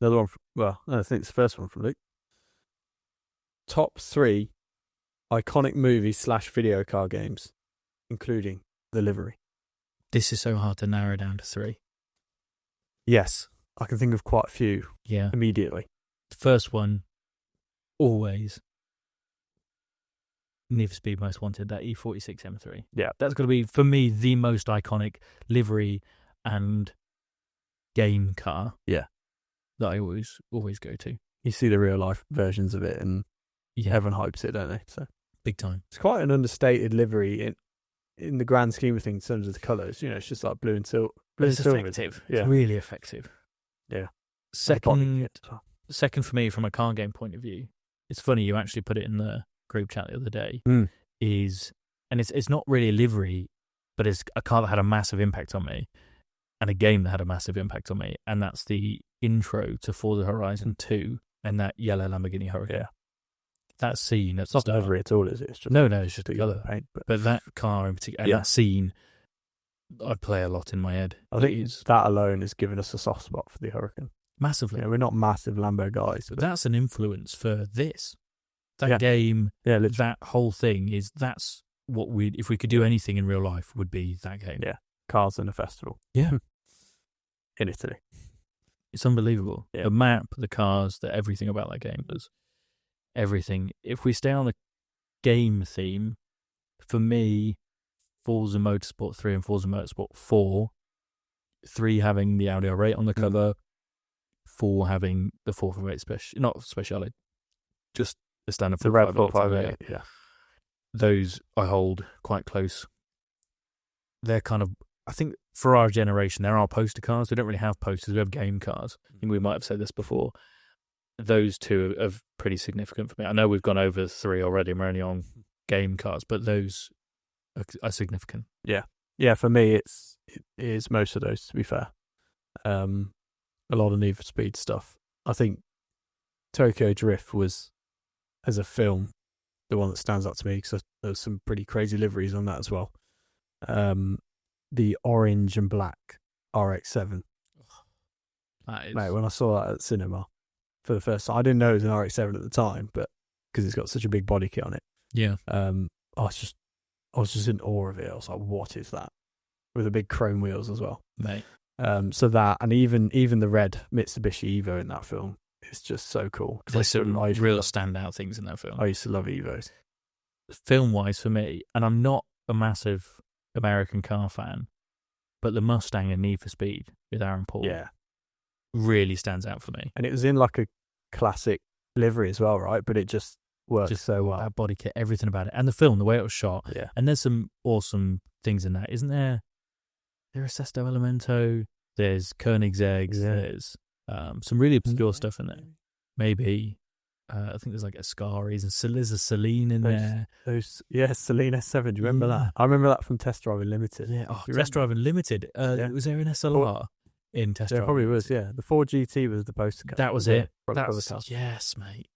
Another one, I think it's the first one from Luke. Top 3 iconic movies / video car games, including the livery. This is so hard to narrow down to 3. Yes, I can think of quite a few immediately. The first one, always, Need for Speed Most Wanted, that E46 M3. Yeah. That's going to be, for me, the most iconic livery and game car. Yeah. That I always go to. You see the real life versions of it, and everyone hypes it, don't they? So big time. it's quite an understated livery in the grand scheme of things in terms of the colours. It's just like blue and silver. It's effective. Yeah. It's really effective. Yeah. Second for me, from a car game point of view, it's funny, you actually put it in the group chat the other day, it's not really a livery, but it's a car that had a massive impact on me, and a game that had a massive impact on me, and that's the intro to Forza Horizon 2 and that yellow Lamborghini Huracan. Yeah. That scene. It's not livery at all, is it? It's just it's just the colour. Paint, but that car in particular, and that scene, I play a lot in my head. I think that alone has given us a soft spot for the Huracan. Massively. We're not massive Lambo guys. But that's an influence for this. That game, that whole thing that's what if we could do anything in real life, would be that game. Yeah. Cars in a festival. Yeah. In Italy. It's unbelievable. Yeah. The map, the cars, everything about that game was everything. If we stay on the game theme, for me, Forza Motorsport 3 and Forza Motorsport 4, 3 having the Audi R8 on the cover, 4 having the 458 not Speciale, just the standard. The red 458, yeah. Those I hold quite close. They're kind of, I think for our generation, there are poster cars. We don't really have posters. We have game cars. I think we might have said this before. Those two are pretty significant for me. I know we've gone over 3 already, and we're only on game cars, but those are significant. Yeah. Yeah, for me, it is most of those, to be fair. A lot of Need for Speed stuff. I think Tokyo Drift was, as a film, the one that stands out to me, because there's some pretty crazy liveries on that as well. The orange and black RX-7. Mate, when I saw that at cinema for the first time, I didn't know it was an RX-7 at the time, but because it's got such a big body kit on it. Yeah. I was just in awe of it. I was like, what is that? With the big chrome wheels as well. Mate. So that, and even the red Mitsubishi Evo in that film is just so cool. There's some real standout things in that film. I used to love Evos. Film-wise for me, and I'm not a massive American car fan, but the Mustang and Need for Speed with Aaron Paul really stands out for me. And it was in like a classic livery as well, right? But it just worked so well. That body kit, everything about it. And the film, the way it was shot. Yeah. And there's some awesome things in that, isn't there? There's Sesto Elemento, there's Koenigsegg's, there's some really obscure stuff in there. Maybe, I think there's like Ascaris, and there's a Celine in there. Celine S7, do you remember that? I remember that from Test Driving Limited. Yeah, Test Driving Limited. Was there an SLR in Test Driving? There probably was, yeah. The 4GT was the poster car. That was it. Yes, mate.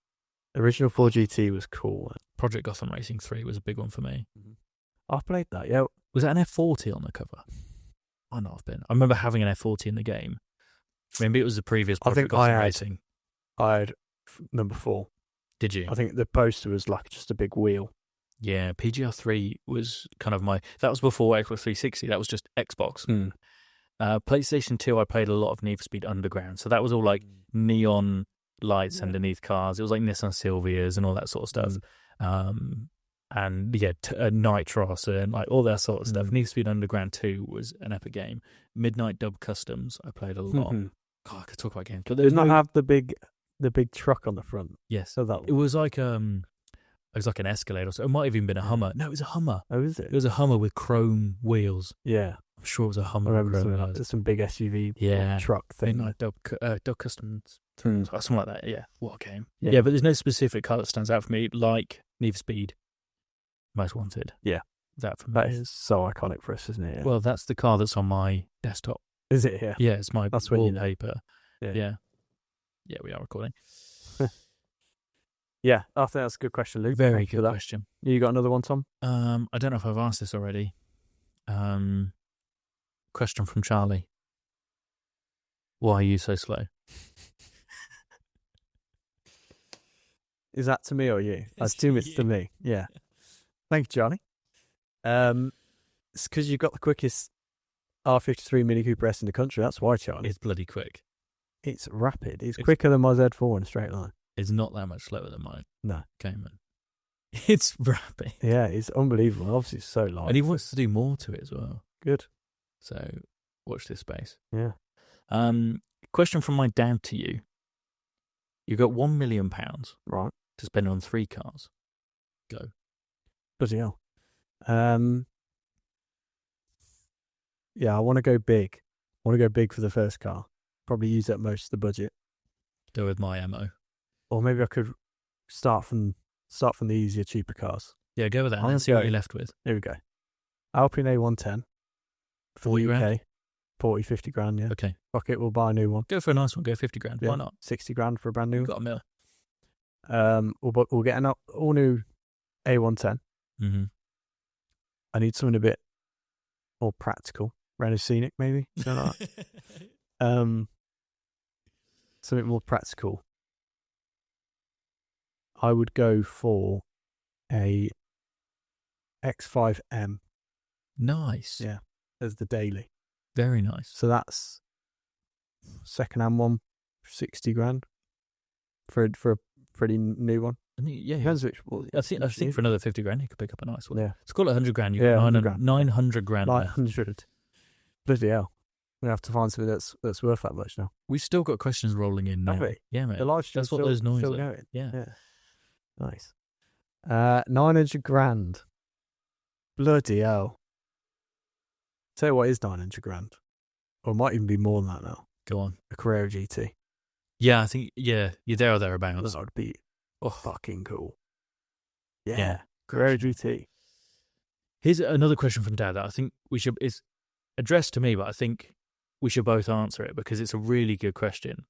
The original 4GT was cool. Project Gotham Racing 3 was a big one for me. I played that, yeah. Was that an F40 on the cover? Might not have been. I remember having an F40 in the game. Maybe it was the previous Project Gotham Racing. I had number 4. Did you? I think the poster was like just a big wheel. Yeah, PGR3 was kind of that was before Xbox 360. That was just Xbox. PlayStation 2, I played a lot of Need for Speed Underground. So that was all like neon lights underneath cars. It was like Nissan Silvias and all that sort of stuff. And Nitros and like all that sort of stuff. Need for Speed Underground 2 was an epic game. Midnight Dub Customs, I played a lot. God, I could talk about games. But did not have the big truck on the front. Yes. So that it was like an Escalade, or so. It might have even been a Hummer. No, it was a Hummer. Oh, is it? It was a Hummer with chrome wheels. Yeah. sure it was a I Hummer. remember something Chrome. like there's some big SUV Yeah. truck thing. Midnight Dog Customs. Hmm. Something like that. Yeah. What a game. Yeah. Yeah, but there's no specific car that stands out for me like Need for Speed Most Wanted. Yeah. That for me. That is so iconic for us, isn't it? Yeah. Well, that's the car that's on my desktop. Is it? Yeah. Yeah, it's my That's when you know. wallpaper. Yeah. Yeah, we are recording. Yeah, I think that's a good question, Luke. Very Thank you for good that. question. You got another one, Tom? I don't know if I've asked this already. Question from Charlie. Why are you so slow? Is that to me or you? I assume it's to me. Yeah. Thank you, Charlie. It's because you've got the quickest R53 Mini Cooper S in the country. That's why, Charlie. It's bloody quick. It's rapid. It's quicker than my Z4 in a straight line. It's not that much slower than mine. No. Cayman. It's rapid. Yeah, it's unbelievable. Obviously, it's so light. And he wants to do more to it as well. Good. So watch this space. Yeah. Question from my dad to you. You got £1 million Right. to spend on 3 cars. Go. Bloody hell. Yeah, I want to go big. I want to go big for the first car. Probably use up most of the budget. Go with my ammo. Or maybe I could start from the easier, cheaper cars. Yeah, go with that. I'm And see what going. you're left with. Here we go. Alpine A110. 40 grand? 40, 50 grand, yeah. Okay. Fuck it, we'll buy a new one. Go for a nice one. Go 50 grand. Yeah. Why not? 60 grand for a brand new You've one. got $1 million. We'll get an all new A110. Mm-hmm. I need something a bit more practical. Renault Scenic, maybe. Something like that. Something more practical. I would go for a X5M. Nice. Yeah, as the daily. Very nice. So that's second-hand one, 60 grand for a pretty new one. I think, yeah. Depends which. I think for another 50 grand, you could pick up a nice one. Yeah. Let's call it 100 grand. You Yeah, got 100 grand. 900 grand left. 900. Bloody hell. We have to find something that's worth that much now. We've still got questions rolling in now. Have we? Yeah, mate. The live stream's That's what those noises still are. going. Yeah. Nice. 900 grand. Bloody hell. Tell you what is 900 grand. Or it might even be more than that now. Go on. A Carrera GT. Yeah, I think, you're there or thereabouts. That would be Oh, fucking cool. Yeah. Yeah. Carrera GT. Here's another question from Dad that I think it's addressed to me, but I think we should both answer it because it's a really good question.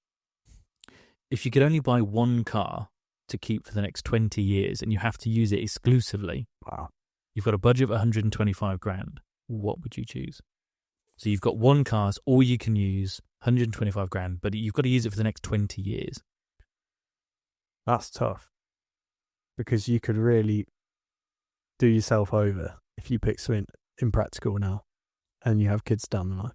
If you could only buy one car to keep for the next 20 years and you have to use it exclusively, Wow. you've got a budget of 125 grand, what would you choose? So you've got one car, it's all you can use, 125 grand, but you've got to use it for the next 20 years. That's tough. Because you could really do yourself over if you pick something impractical now and you have kids down the line.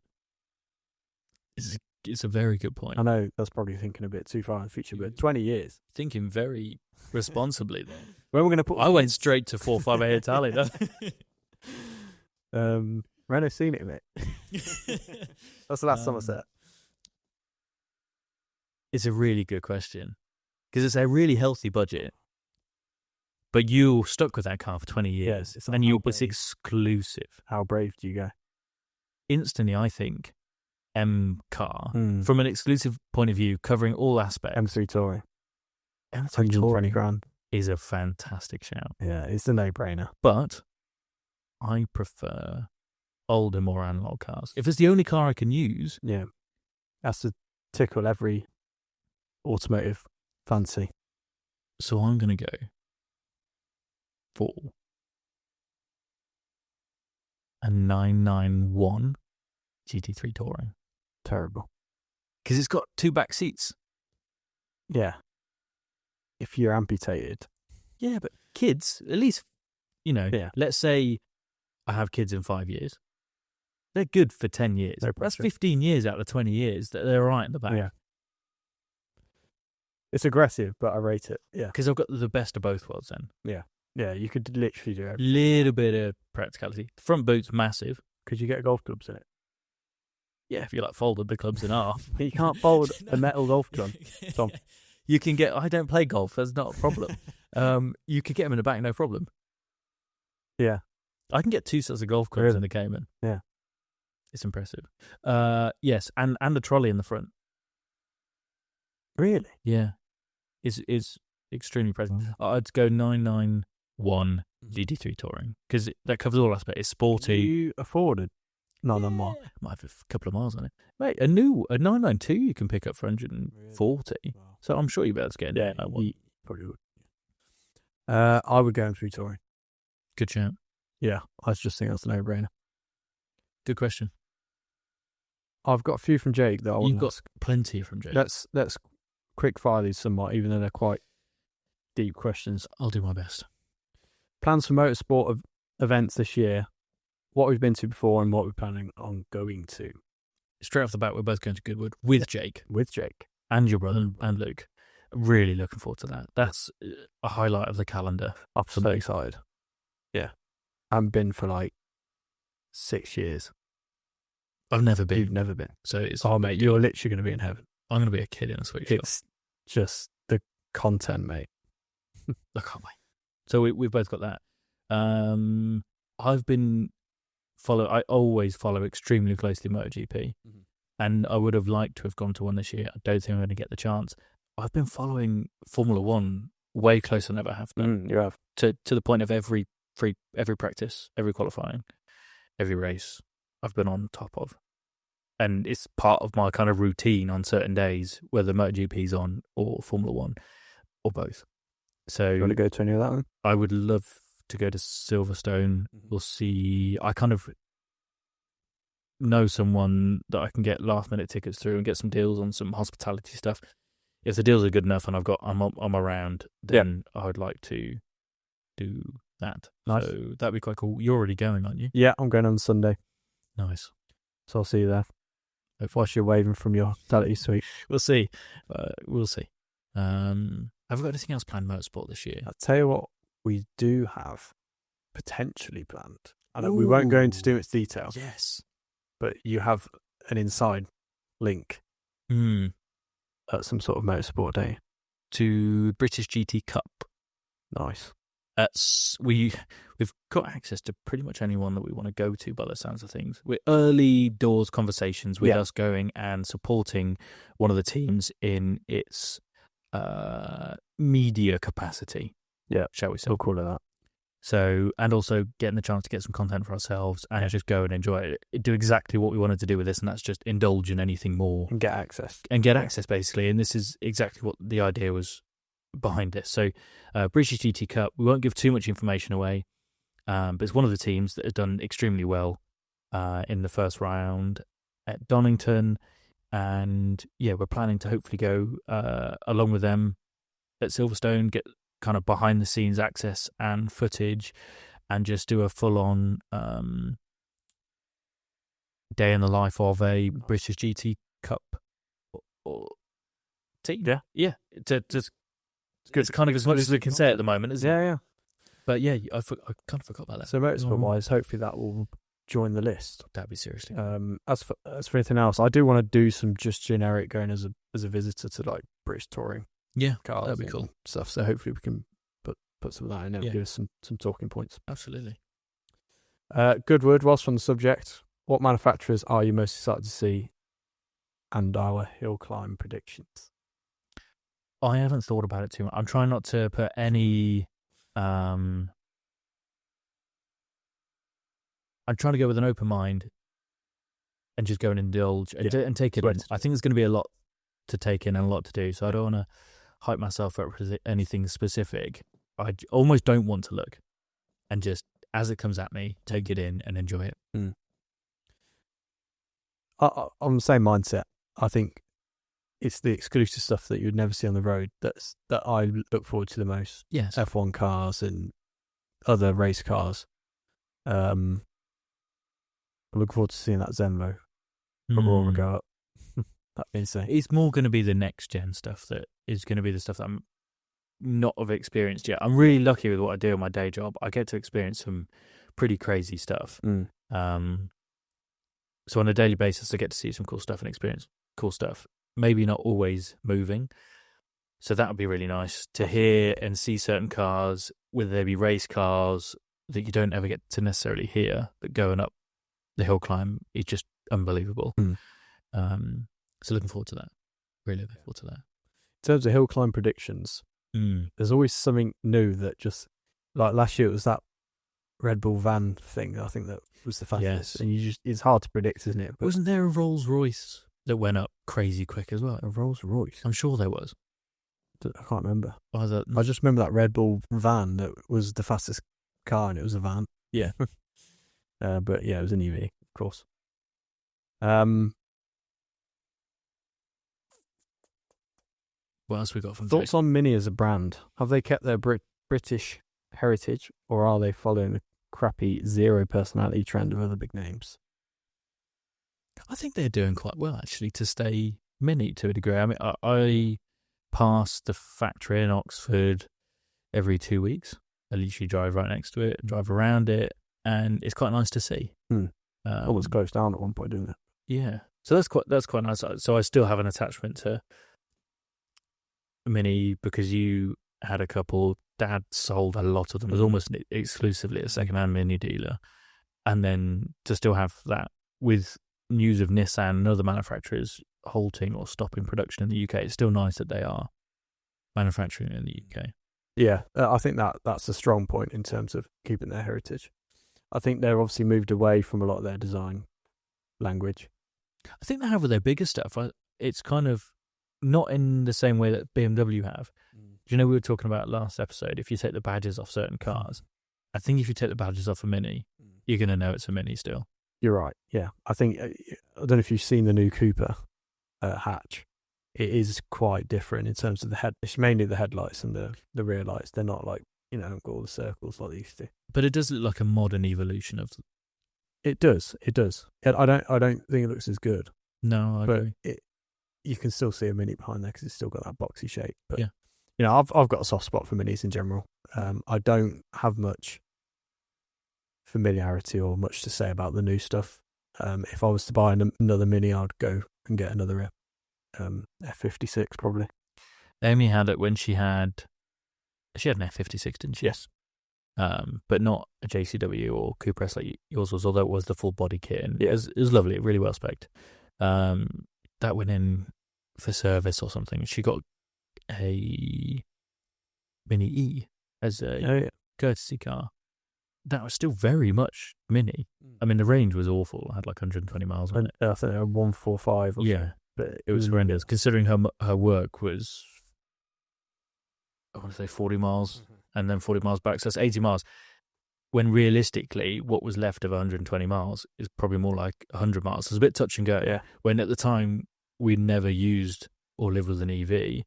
It's a very good point. I know that's probably thinking a bit too far in the future, but 20 years. Thinking very responsibly there. When we're going to put... I went straight to 458 Italia. Renault Scenic, mate. That's the last time I said. It's a really good question because it's a really healthy budget, but you're stuck with that car for 20 years, Yes, and it's exclusive. How brave do you go? Instantly, I think M car from an exclusive point of view, covering all aspects. M3 Touring. M3 120 Touring grand. is a fantastic shout, Yeah, it's a no-brainer. but I prefer older, more analog cars. If it's the only car I can use, Yeah. Has to tickle every automotive fancy. so I'm going to go for a 991 GT3 Touring. Terrible. Because it's got 2 back seats. Yeah. If you're amputated. Yeah, but kids, at least, Yeah. let's say I have kids in 5 years. They're good for 10 years. No That's pressure. 15 years out of 20 years that they're right in the back. Yeah. It's aggressive, but I rate it. Yeah. Because I've got the best of both worlds then. Yeah, you could literally do everything. Little bit of practicality. Front boot's massive. Could you get golf clubs in it? Yeah, if you folded the clubs in half. You can't fold a metal golf club, Tom. You can get, I don't play golf, that's not a problem. You could get them in the back, no problem. Yeah. I can get 2 sets of golf clubs Really? in the Cayman. Yeah. It's impressive. Yes, and the trolley in the front. Really? Yeah, is extremely impressive. I'd go 991 GT3 Touring because that covers all aspects. It's sporty. You afforded 991. Might have a couple of miles on it, mate. A 992 you can pick up for 140. Wow. So I'm sure you'll be able to get it. Yeah, you probably would. I would go M3 Touring. Good shout. Yeah, I just think that's a no-brainer. Good question. I've got a few from Jake that I want You've to got ask. plenty from Jake. Let's quick fire these somewhat, even though they're quite deep questions. I'll do my best. Plans for motorsport events this year. What we've been to before and what we're planning on going to. Straight off the bat, we're both going to Goodwood with Jake. With Jake. And your brother and Luke. Really looking forward to that. That's a highlight of the calendar. I'm so excited. Yeah. I haven't been for like 6 years. I've never been. You've never been. So it's... Oh, mate, you're literally going to be in heaven. I'm going to be a kid in a sweet shop. It's just the content, mate. I can't wait. So we've both got that. I've been... I always follow extremely closely MotoGP. And I would have liked to have gone to one this year. I don't think I'm going to get the chance. I've been following Formula One way closer than I ever have done. You have. To the point of every practice, every qualifying, every race I've been on top of. And it's part of my kind of routine on certain days, whether MotoGP's on or Formula One or both. So You want to go to any of that one? I would love to go to Silverstone. We'll see. I kind of know someone that I can get last minute tickets through and get some deals on some hospitality stuff. If the deals are good enough and I'm around, then I would like to do that. Nice. So that'd be quite cool. You're already going, aren't you? Yeah, I'm going on Sunday. Nice. So I'll see you there. Whilst you're waving from your hospitality suite. We'll see. We'll see. Have we got anything else planned motorsport this year? I'll tell you what we do have potentially planned. And we won't go into too much detail. Yes. But you have an inside link at some sort of motorsport day. To British GT Cup. Nice. We've got access to pretty much anyone that we want to go to by the sounds of things. We're early doors conversations with us going and supporting one of the teams in its media capacity. Yeah, shall we say? We'll call it that. So, and also getting the chance to get some content for ourselves and just go and enjoy it. Do exactly what we wanted to do with this, and that's just indulge in anything more. And get access. Access, basically. And this is exactly what the idea was behind this. So, British GT Cup, we won't give too much information away, but it's one of the teams that has done extremely well in the first round at Donington. And, yeah, we're planning to hopefully go along with them at Silverstone, get kind of behind the scenes access and footage and just do a full on day in the life of a British GT Cup or team. Yeah. It's kind of as much as we can say at the moment, isn't it? Yeah. But yeah, I kind of forgot about that. So motorsport wise, hopefully that will join the list. That'd be seriously. As for anything else, I do want to do some just generic going as a visitor to like British touring. Yeah, cars that'd be cool. Stuff. So hopefully we can put some of that in there and give us some talking points. Absolutely. Goodwood, whilst on the subject, what manufacturers are you most excited to see and our hill climb predictions? I haven't thought about it too much. I'm trying not to put any... I'm trying to go with an open mind and just go and indulge and take it in. I think there's going to be a lot to take in and a lot to do, so I don't want to hype myself up for anything specific. I almost don't want to look and just, as it comes at me, take it in and enjoy it. On the same mindset, I think it's the exclusive stuff that you'd never see on the road that I look forward to the most. Yes. F1 cars and other race cars. I look forward to seeing that Zenvo Aurora go up. That'd be insane. It's more going to be the next gen stuff that is going to be the stuff that I'm not have experienced yet. I'm really lucky with what I do in my day job. I get to experience some pretty crazy stuff. So on a daily basis, I get to see some cool stuff and experience cool stuff. Maybe not always moving. So that would be really nice to hear and see certain cars, whether they be race cars that you don't ever get to necessarily hear, but going up the hill climb is just unbelievable. Mm. So looking forward to that. Really looking forward to that. In terms of hill climb predictions, there's always something new that just, like last year, it was that Red Bull van thing. I think that was the fastest, and it's hard to predict, isn't it? But wasn't there a Rolls Royce that went up crazy quick as well? A Rolls Royce? I'm sure there was. I can't remember. Either... I just remember that Red Bull van that was the fastest car, and it was a van. Yeah. But yeah, it was an EV, of course. What else we got from thoughts on Mini as a brand? Have they kept their British heritage, or are they following the crappy zero personality trend of other big names? I think they're doing quite well, actually, to stay Mini to a degree. I mean, I pass the factory in Oxford every 2 weeks. I literally drive right next to it, drive around it, and it's quite nice to see. Almost closed down at one point, didn't it? Yeah. So that's quite nice. So I still have an attachment to Mini because you had a couple. Dad sold a lot of them. It was almost exclusively a second-hand Mini dealer. And then to still have that with news of Nissan and other manufacturers halting or stopping production in the UK, it's still nice that they are manufacturing in the UK. Yeah, I think that's a strong point in terms of keeping their heritage. I think they're obviously moved away from a lot of their design language. I think they have with their bigger stuff. It's kind of not in the same way that BMW have. Do you know, we were talking about last episode, if you take the badges off certain cars, I think if you take the badges off a Mini, you're going to know it's a Mini still. You're right, yeah. I think, I don't know if you've seen the new Cooper hatch. It is quite different in terms of it's mainly the headlights and the rear lights. They're not like, got all the circles like they used to. But it does look like a modern evolution of... It does. I don't think it looks as good. No, I agree. You can still see a Mini behind there because it's still got that boxy shape. But, yeah. I've got a soft spot for Minis in general. I don't have much familiarity or much to say about the new stuff. If I was to buy another Mini, I'd go and get another F56 probably. Amy had it when she had an F56, didn't she? Yes. But not a JCW or Cooper S like yours was, although it was the full body kit. And it was lovely, really well spec'd. That went in for service or something. She got a Mini E as a courtesy car. That was still very much Mini. I mean, the range was awful. I had like 120 miles on it. I think they were 145 or something. But it was horrendous, considering her work was, I want to say 40 miles and then 40 miles back. So that's 80 miles. When realistically, what was left of 120 miles is probably more like 100 miles. So it's a bit touch and go. Yeah. When at the time we never used or lived with an EV,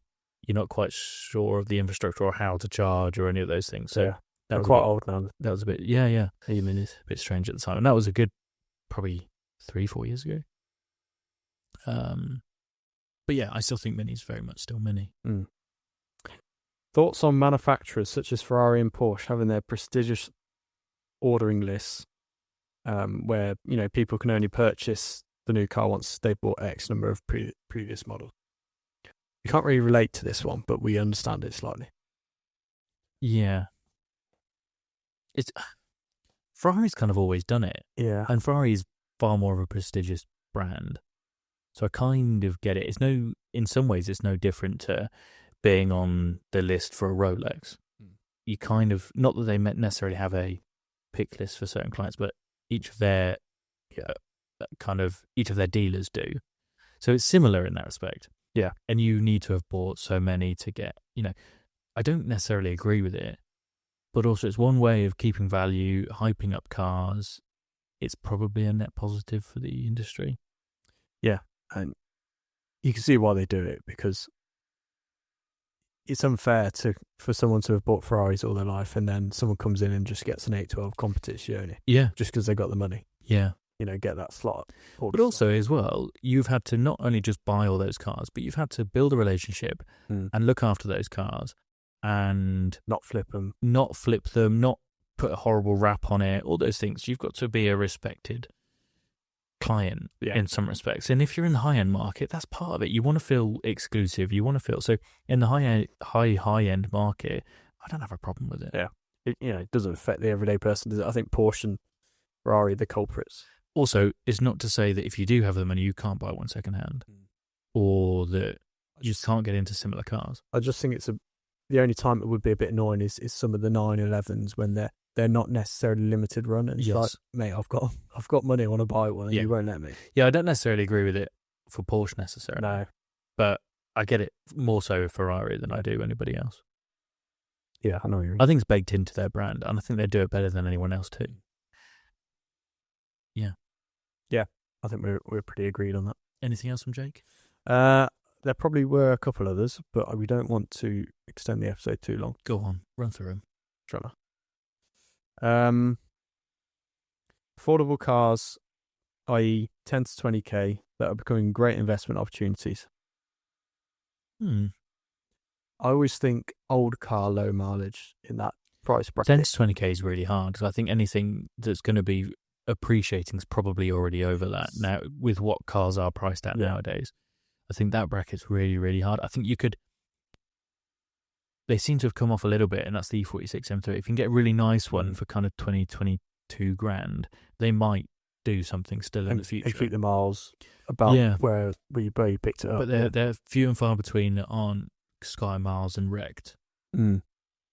you're not quite sure of the infrastructure or how to charge or any of those things. So that was quite old now. That was a bit, yeah. Minis. A bit strange at the time. And that was a good, probably 3-4 years ago. But yeah, I still think Mini's very much still Mini. Thoughts on manufacturers such as Ferrari and Porsche having their prestigious ordering lists, where people can only purchase the new car once they bought X number of previous models. We can't really relate to this one, but we understand it slightly. Yeah, Ferrari's kind of always done it. Yeah, and Ferrari's far more of a prestigious brand, so I kind of get it. In some ways, it's no different to being on the list for a Rolex. You kind of, not that they necessarily have a pick list for certain clients, but each of their dealers do. So it's similar in that respect. Yeah. And you need to have bought so many to get, I don't necessarily agree with it, but also it's one way of keeping value, hyping up cars. It's probably a net positive for the industry. Yeah. And you can see why they do it, because it's unfair for someone to have bought Ferraris all their life and then someone comes in and just gets an 812 competition. Yeah. Just because they got the money. Yeah. Get that slot. But also as well, you've had to not only just buy all those cars, but you've had to build a relationship and look after those cars and not flip them, not put a horrible wrap on it, all those things. You've got to be a respected client in some respects. And if you're in the high-end market, that's part of it. You want to feel exclusive. You want to feel... So in the high-end market, I don't have a problem with it. Yeah. It doesn't affect the everyday person, does it? I think Porsche and Ferrari, the culprits. Also, it's not to say that if you do have the money, you can't buy one secondhand, or that you can't get into similar cars. I just think the only time it would be a bit annoying is some of the 911s when they're not necessarily limited run. And it's Yes. like, mate, I've got money, I want to buy one, and you won't let me. Yeah, I don't necessarily agree with it for Porsche necessarily. No. But I get it more so with Ferrari than I do anybody else. Yeah, I know what you mean. I think it's baked into their brand, and I think they do it better than anyone else too. Yeah. I think we're pretty agreed on that. Anything else from Jake? There probably were a couple others, but we don't want to extend the episode too long. Go on, run through them. Affordable cars, i.e. 10 to 20k, that are becoming great investment opportunities. I always think old car, low mileage in that price bracket. 10 to 20k is really hard, because I think anything that's going to be appreciating is probably already over that now with what cars are priced at nowadays. I think that bracket's really, really hard. I think they seem to have come off a little bit, and that's the E46 M3. If you can get a really nice one for kind of 20, 22 grand, they might do something still in the future. And keep the miles about where you picked it up. But they're few and far between that aren't Sky Miles and wrecked.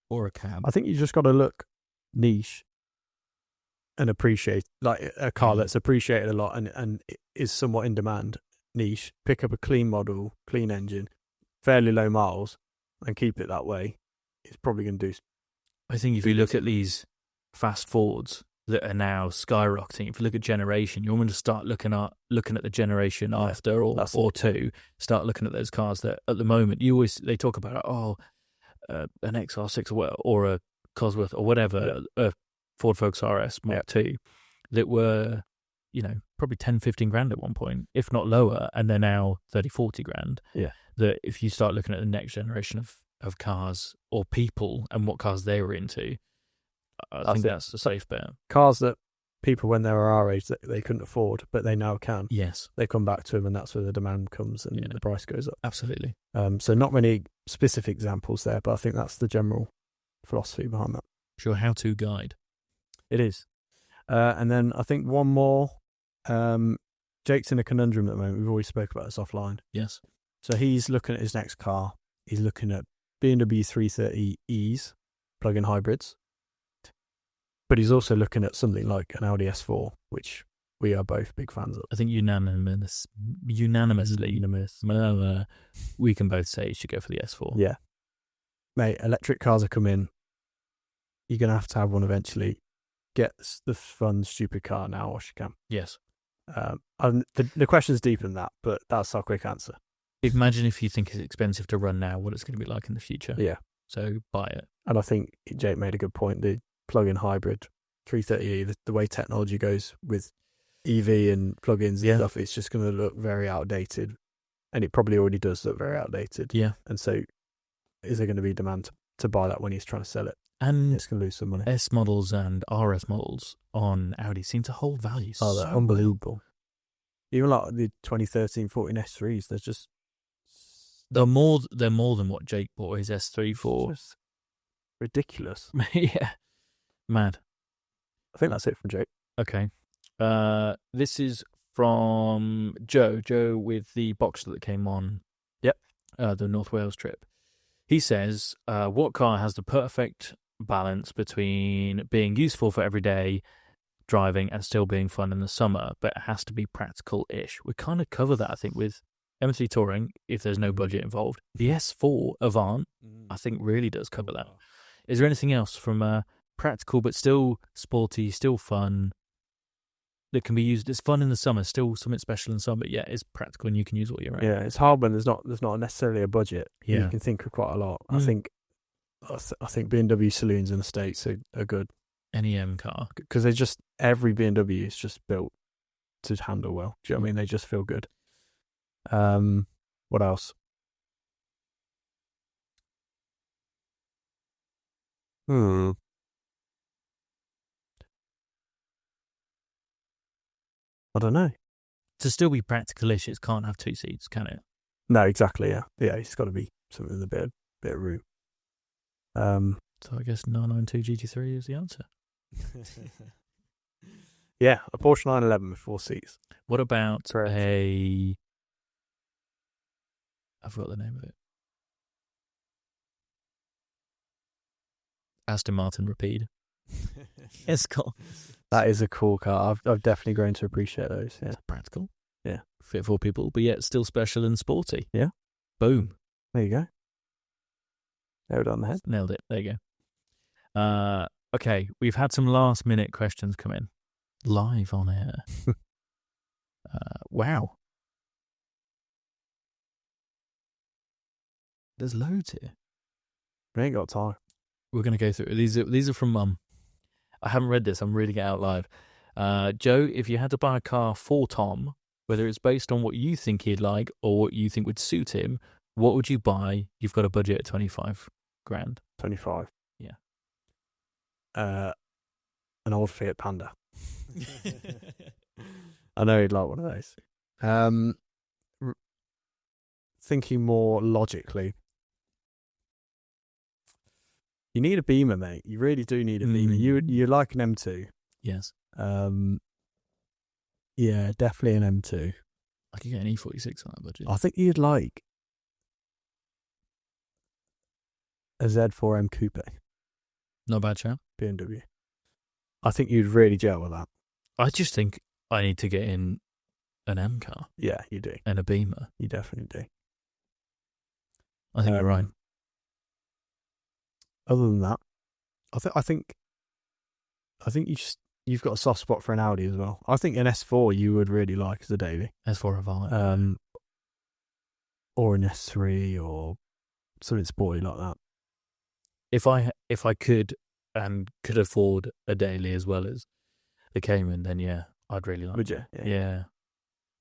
Or a cab. I think you just got to look niche and appreciate, like a car that's appreciated a lot and is somewhat in demand. Niche, pick up a clean model, clean engine, fairly low miles, and keep it that way. It's probably going to do. I think if you look at these fast Fords that are now skyrocketing, if you look at generation, you want to start looking at the generation after or two. Start looking at those cars that at the moment they talk about an XR6 or a Cosworth or whatever, a Ford Focus RS Mark II, that were, probably 10, 15 grand at one point, if not lower, and they're now 30, 40 grand. Yeah. That if you start looking at the next generation of cars or people and what cars they were into, I think that's a safe bet. Cars that people, when they were our age, that they couldn't afford, but they now can. Yes. They come back to them, and that's where the demand comes and the price goes up. Absolutely. So not many specific examples there, but I think that's the general philosophy behind that. Your how-to guide. It is. And then I think one more. Jake's in a conundrum at the moment. We've always spoke about this offline. Yes. So he's looking at his next car. He's looking at BMW 330Es, plug-in hybrids. But he's also looking at something like an Audi S4, which we are both big fans of. I think unanimously, we can both say you should go for the S4. Yeah. Mate, electric cars are coming. You're going to have one eventually. Get the fun, stupid car now, whilst you can. Yes. The question's deeper than that, but that's our quick answer. Imagine if you think it's expensive to run now, what it's going to be like in the future. Yeah. So buy it. And I think Jake made a good point. The plug-in hybrid 330e, the way technology goes with EV and plug-ins and stuff, it's just going to look very outdated. And it probably already does look very outdated. Yeah. And so is there going to be demand to buy that when he's trying to sell it? And it's going to lose some money. S models and RS models on Audi seem to hold value. Oh, they're unbelievable. Even like the 2013 14 S3s, they're more than what Jake bought his S3 for. It's just ridiculous. Yeah. Mad. I think that's it from Jake. Okay. This is from Joe with the Boxster that came on. Yep. The North Wales trip. He says, what car has the perfect balance between being useful for everyday driving and still being fun in the summer, but it has to be practical-ish? We kind of cover that, I think, with M3 Touring, if there's no budget involved. The S4 Avant, I think, really does cover that. Is there anything else from practical but still sporty, still fun, that can be used? It's fun in the summer, still something special in summer, but it's practical and you can use all year round. Yeah, it's hard when there's not necessarily a budget. Yeah. You can think of quite a lot. I think BMW saloons in the States are good. NEM car. Because every BMW is just built to handle well. Do you know what I mean? They just feel good. What else? I don't know. To still be practical-ish, it can't have two seats, can it? No, exactly, yeah. Yeah, it's got to be something with a bit of room. So I guess 992 GT3 is the answer. Yeah, a Porsche 911 with 4 seats. What about Correct. I forgot the name of it. Aston Martin Rapide. It's cool. That is a cool car. I've definitely grown to appreciate those. Yeah. It's practical. Yeah. Fit for people, but yet still special and sporty. Yeah. Boom. There you go. Nailed it on the head. Nailed it. There you go. Okay, we've had some last minute questions come in. Live on air. Wow. There's loads here. We ain't got time. We're going to go through it. These are from Mum. I haven't read this. I'm reading it out live. Joe, if you had to buy a car for Tom, whether it's based on what you think he'd like or what you think would suit him, what would you buy? You've got a budget of 25 grand. 25. Yeah. An old Fiat Panda. I know he'd like one of those. Thinking more logically, you need a Beamer, mate. You really do need a Beamer. You like an M2. Yes. Yeah, definitely an M2. I could get an E46 on that budget. I think you'd like a Z4M Coupe. Not a bad shout. BMW. I think you'd really gel with that. I just think I need to get in an M car. Yeah, you do. And a Beamer. You definitely do. I think you're right. Other than that, I think you've got a soft spot for an Audi as well. I think an S4 you would really like as a daily. S4 Avant. Or an S3 or something sporty like that. If I could and could afford a daily as well as the Cayman, then yeah, I'd really like. Would you? Yeah.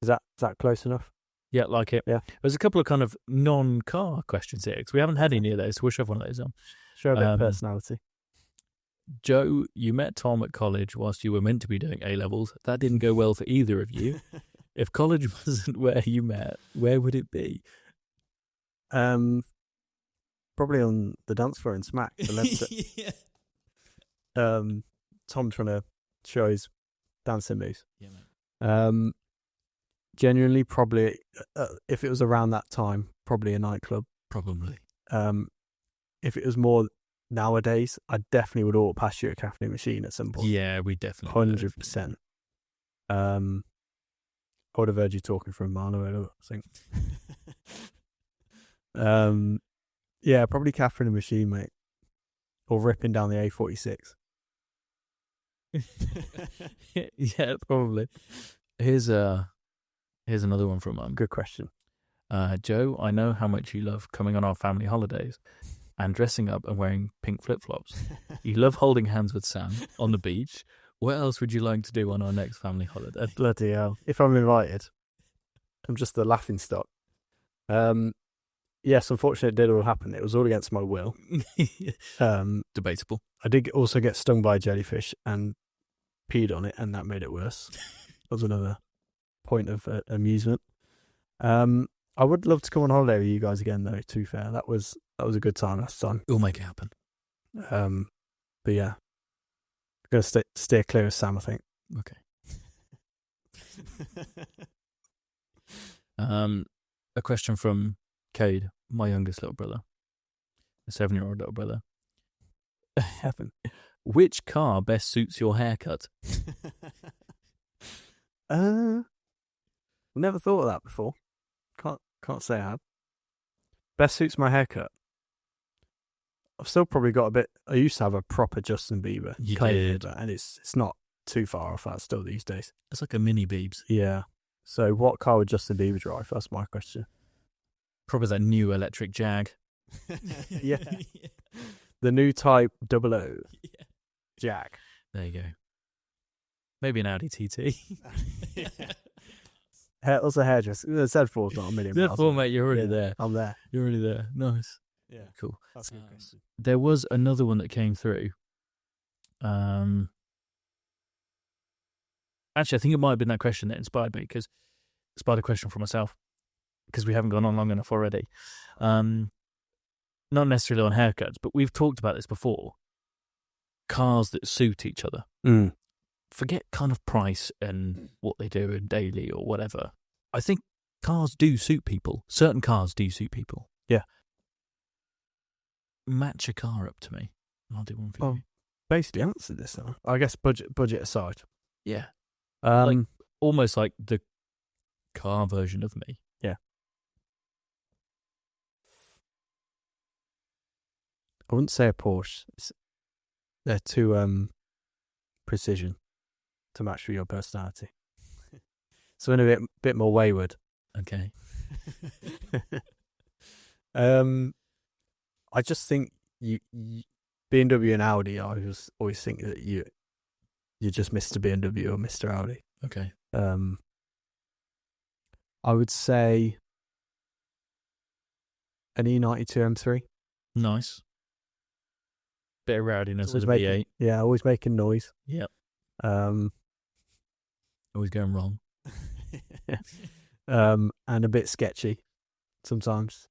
Is that close enough? Yeah, like it. Yeah. There's a couple of kind of non-car questions here because we haven't had any of those. So we'll shove one of those on. Show a bit of personality. Joe, you met Tom at college whilst you were meant to be doing A-levels. That didn't go well for either of you. If college wasn't where you met, where would it be? Probably on the dance floor in Smack. Yeah. Tom trying to show his dancing moves. Yeah, mate. Genuinely, probably, if it was around that time, probably a nightclub. Probably. If it was more nowadays, I definitely would walk past you at Cafe Machine at some point. Yeah, we definitely 100%. I would have heard you talking from a mile away, I think. Yeah, probably Catherine Machine, mate. Or ripping down the A46. Yeah, probably. Here's another one from Mum. Good question. Joe, I know how much you love coming on our family holidays and dressing up and wearing pink flip-flops. You love holding hands with Sam on the beach. What else would you like to do on our next family holiday? Bloody hell. If I'm invited, I'm just the laughing stock. Yes, unfortunately, it did all happen. It was all against my will. Debatable. I did also get stung by a jellyfish and peed on it, and that made it worse. That was another point of amusement. I would love to come on holiday with you guys again, though. To be fair, that was a good time last time. We'll make it happen. But yeah, I'm gonna steer clear of Sam, I think. Okay. A question from Cade, my youngest little brother, a 7-year-old little brother. Heaven. Which car best suits your haircut? Never thought of that before. Can't say I have. Best suits my haircut. I've still probably got a bit. I used to have a proper Justin Bieber. You did, and it's not too far off that still these days. It's like a mini Biebs. Yeah. So what car would Justin Bieber drive? That's my question. Probably that new electric Jag. Yeah. The new Type 00. Yeah. Jag. There you go. Maybe an Audi TT. Also hairdresser. Z4's not a million miles. Z4, mate, you're already there. I'm there. You're already there. Nice. Yeah. Cool. That's a good question. There was another one that came through. Actually, I think it might have been that question that inspired me, because inspired a question for myself, because we haven't gone on long enough already. Not necessarily on haircuts, but we've talked about this before. Cars that suit each other. forget kind of price and what they do in daily or whatever. I think cars do suit people. Certain cars do suit people. Yeah. Match a car up to me. I'll do one for you. Basically answered this now. I guess budget aside. Yeah. Like, almost like the car version of me. Yeah. I wouldn't say a Porsche. They're too precision to match with your personality. So in a bit more wayward. Okay. I just think you BMW and Audi. I always think that you're just Mr. BMW or Mr. Audi. Okay. I would say an E92 M3. Nice. Bit of rowdiness as a Always V8. Yeah, always making noise. Yep. Always going wrong. And a bit sketchy sometimes.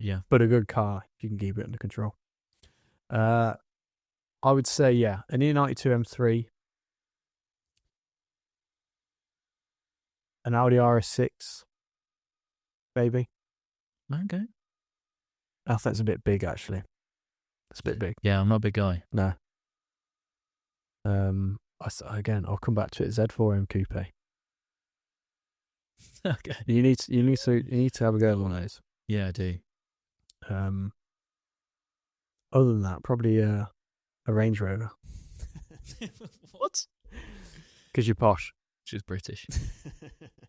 Yeah. But a good car if you can keep it under control. I would say, yeah, an E92 M3, an Audi RS6, maybe. Okay. I think it's a bit big, actually. It's a bit big. Yeah, I'm not a big guy. No. Again, I'll come back to it. Z4M Coupe. Okay. You need to have a go at one of those. Yeah, I do. Other than that, probably a Range Rover. What? Because you're posh. Just British.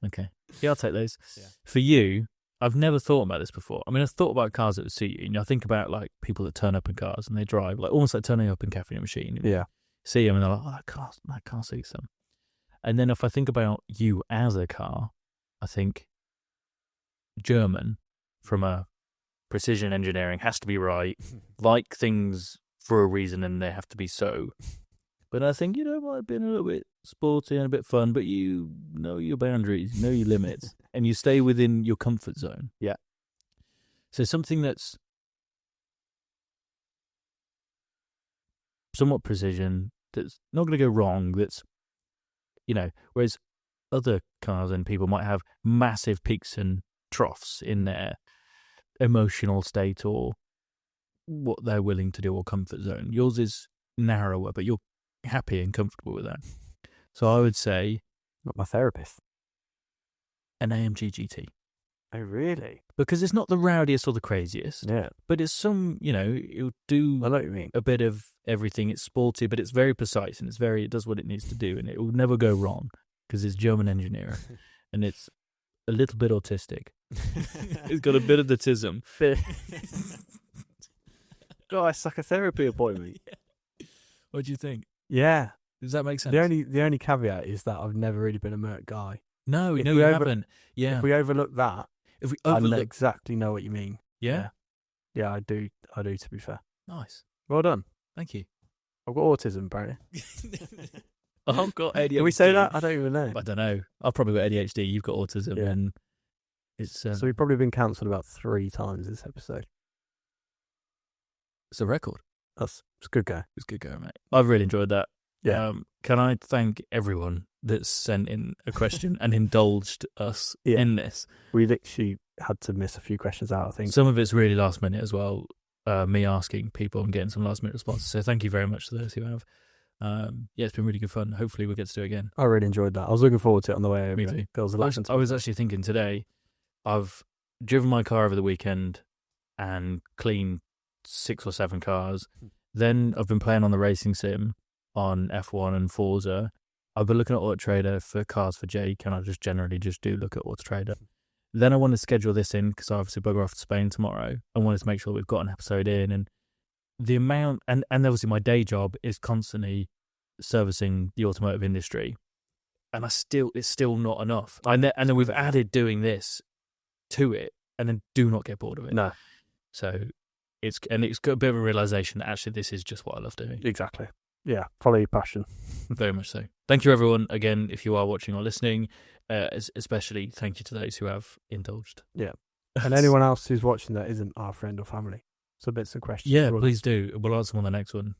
Okay. Yeah, I'll take those. Yeah. For you, I've never thought about this before. I mean, I've thought about cars that would suit you. And I think about like people that turn up in cars and they drive, like almost like turning up in Cafe Machine. Yeah. See them and they're like, oh, that car suits them. And then if I think about you as a car, I think German from a precision engineering has to be right, like things for a reason and they have to be so. But I think, might have been a little bit sporty and a bit fun, but you know your boundaries, you know your limits, and you stay within your comfort zone. Yeah. So something that's somewhat precision, that's not going to go wrong, that's, whereas other cars and people might have massive peaks and troughs in their emotional state or what they're willing to do or comfort zone. Yours is narrower, but you're happy and comfortable with that. So I would say... Not my therapist. An AMG GT. Oh, really? Because it's not the rowdiest or the craziest. Yeah. But it's it'll do I know what you mean. a bit of everything. It's sporty, but it's very precise and it does what it needs to do and it will never go wrong because it's German engineering and it's a little bit autistic. It's got a bit of the tism. God, it's like a therapy appointment. What do you think? Yeah. Does that make sense? The only caveat is that I've never really been a Merc guy. No, you haven't. Yeah. If we overlook that, I exactly know what you mean. Yeah? Yeah, I do, to be fair. Nice. Well done. Thank you. I've got autism, apparently. I've got ADHD. Can we say that? I don't even know. I don't know. I've probably got ADHD. You've got autism. Yeah. And it's... So we've probably been cancelled about 3 times this episode. It's a record. It's a good go. It's a good go, mate. I've really enjoyed that. Yeah. Can I thank everyone that sent in a question and indulged us in this? We literally had to miss a few questions out, I think. Some of it's really last minute as well. Me asking people and getting some last minute responses. So thank you very much to those who have. It's been really good fun. Hopefully we'll get to do it again. I really enjoyed that. I was looking forward to it on the way over. Me too. I was actually thinking today, I've driven my car over the weekend and cleaned 6 or 7 cars. Then I've been playing on the racing sim on F1 and Forza. I've been looking at Auto Trader for cars for Jake, and I just generally do look at Auto Trader. Then I wanted to schedule this in because I obviously bugger off to Spain tomorrow. I wanted to make sure we've got an episode in, and the amount, and obviously my day job is constantly servicing the automotive industry, and it's still not enough. And then we've added doing this to it, and then do not get bored of it. No. So it's got a bit of a realization that actually this is just what I love doing. Exactly. Yeah, follow your passion. Very much so. Thank you, everyone. Again, if you are watching or listening, especially thank you to those who have indulged. Yeah. And anyone else who's watching that isn't our friend or family. So bits of questions. Yeah, please do. We'll answer them on the next one.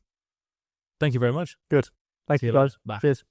Thank you very much. Good. Thank you, guys. Bye. Cheers.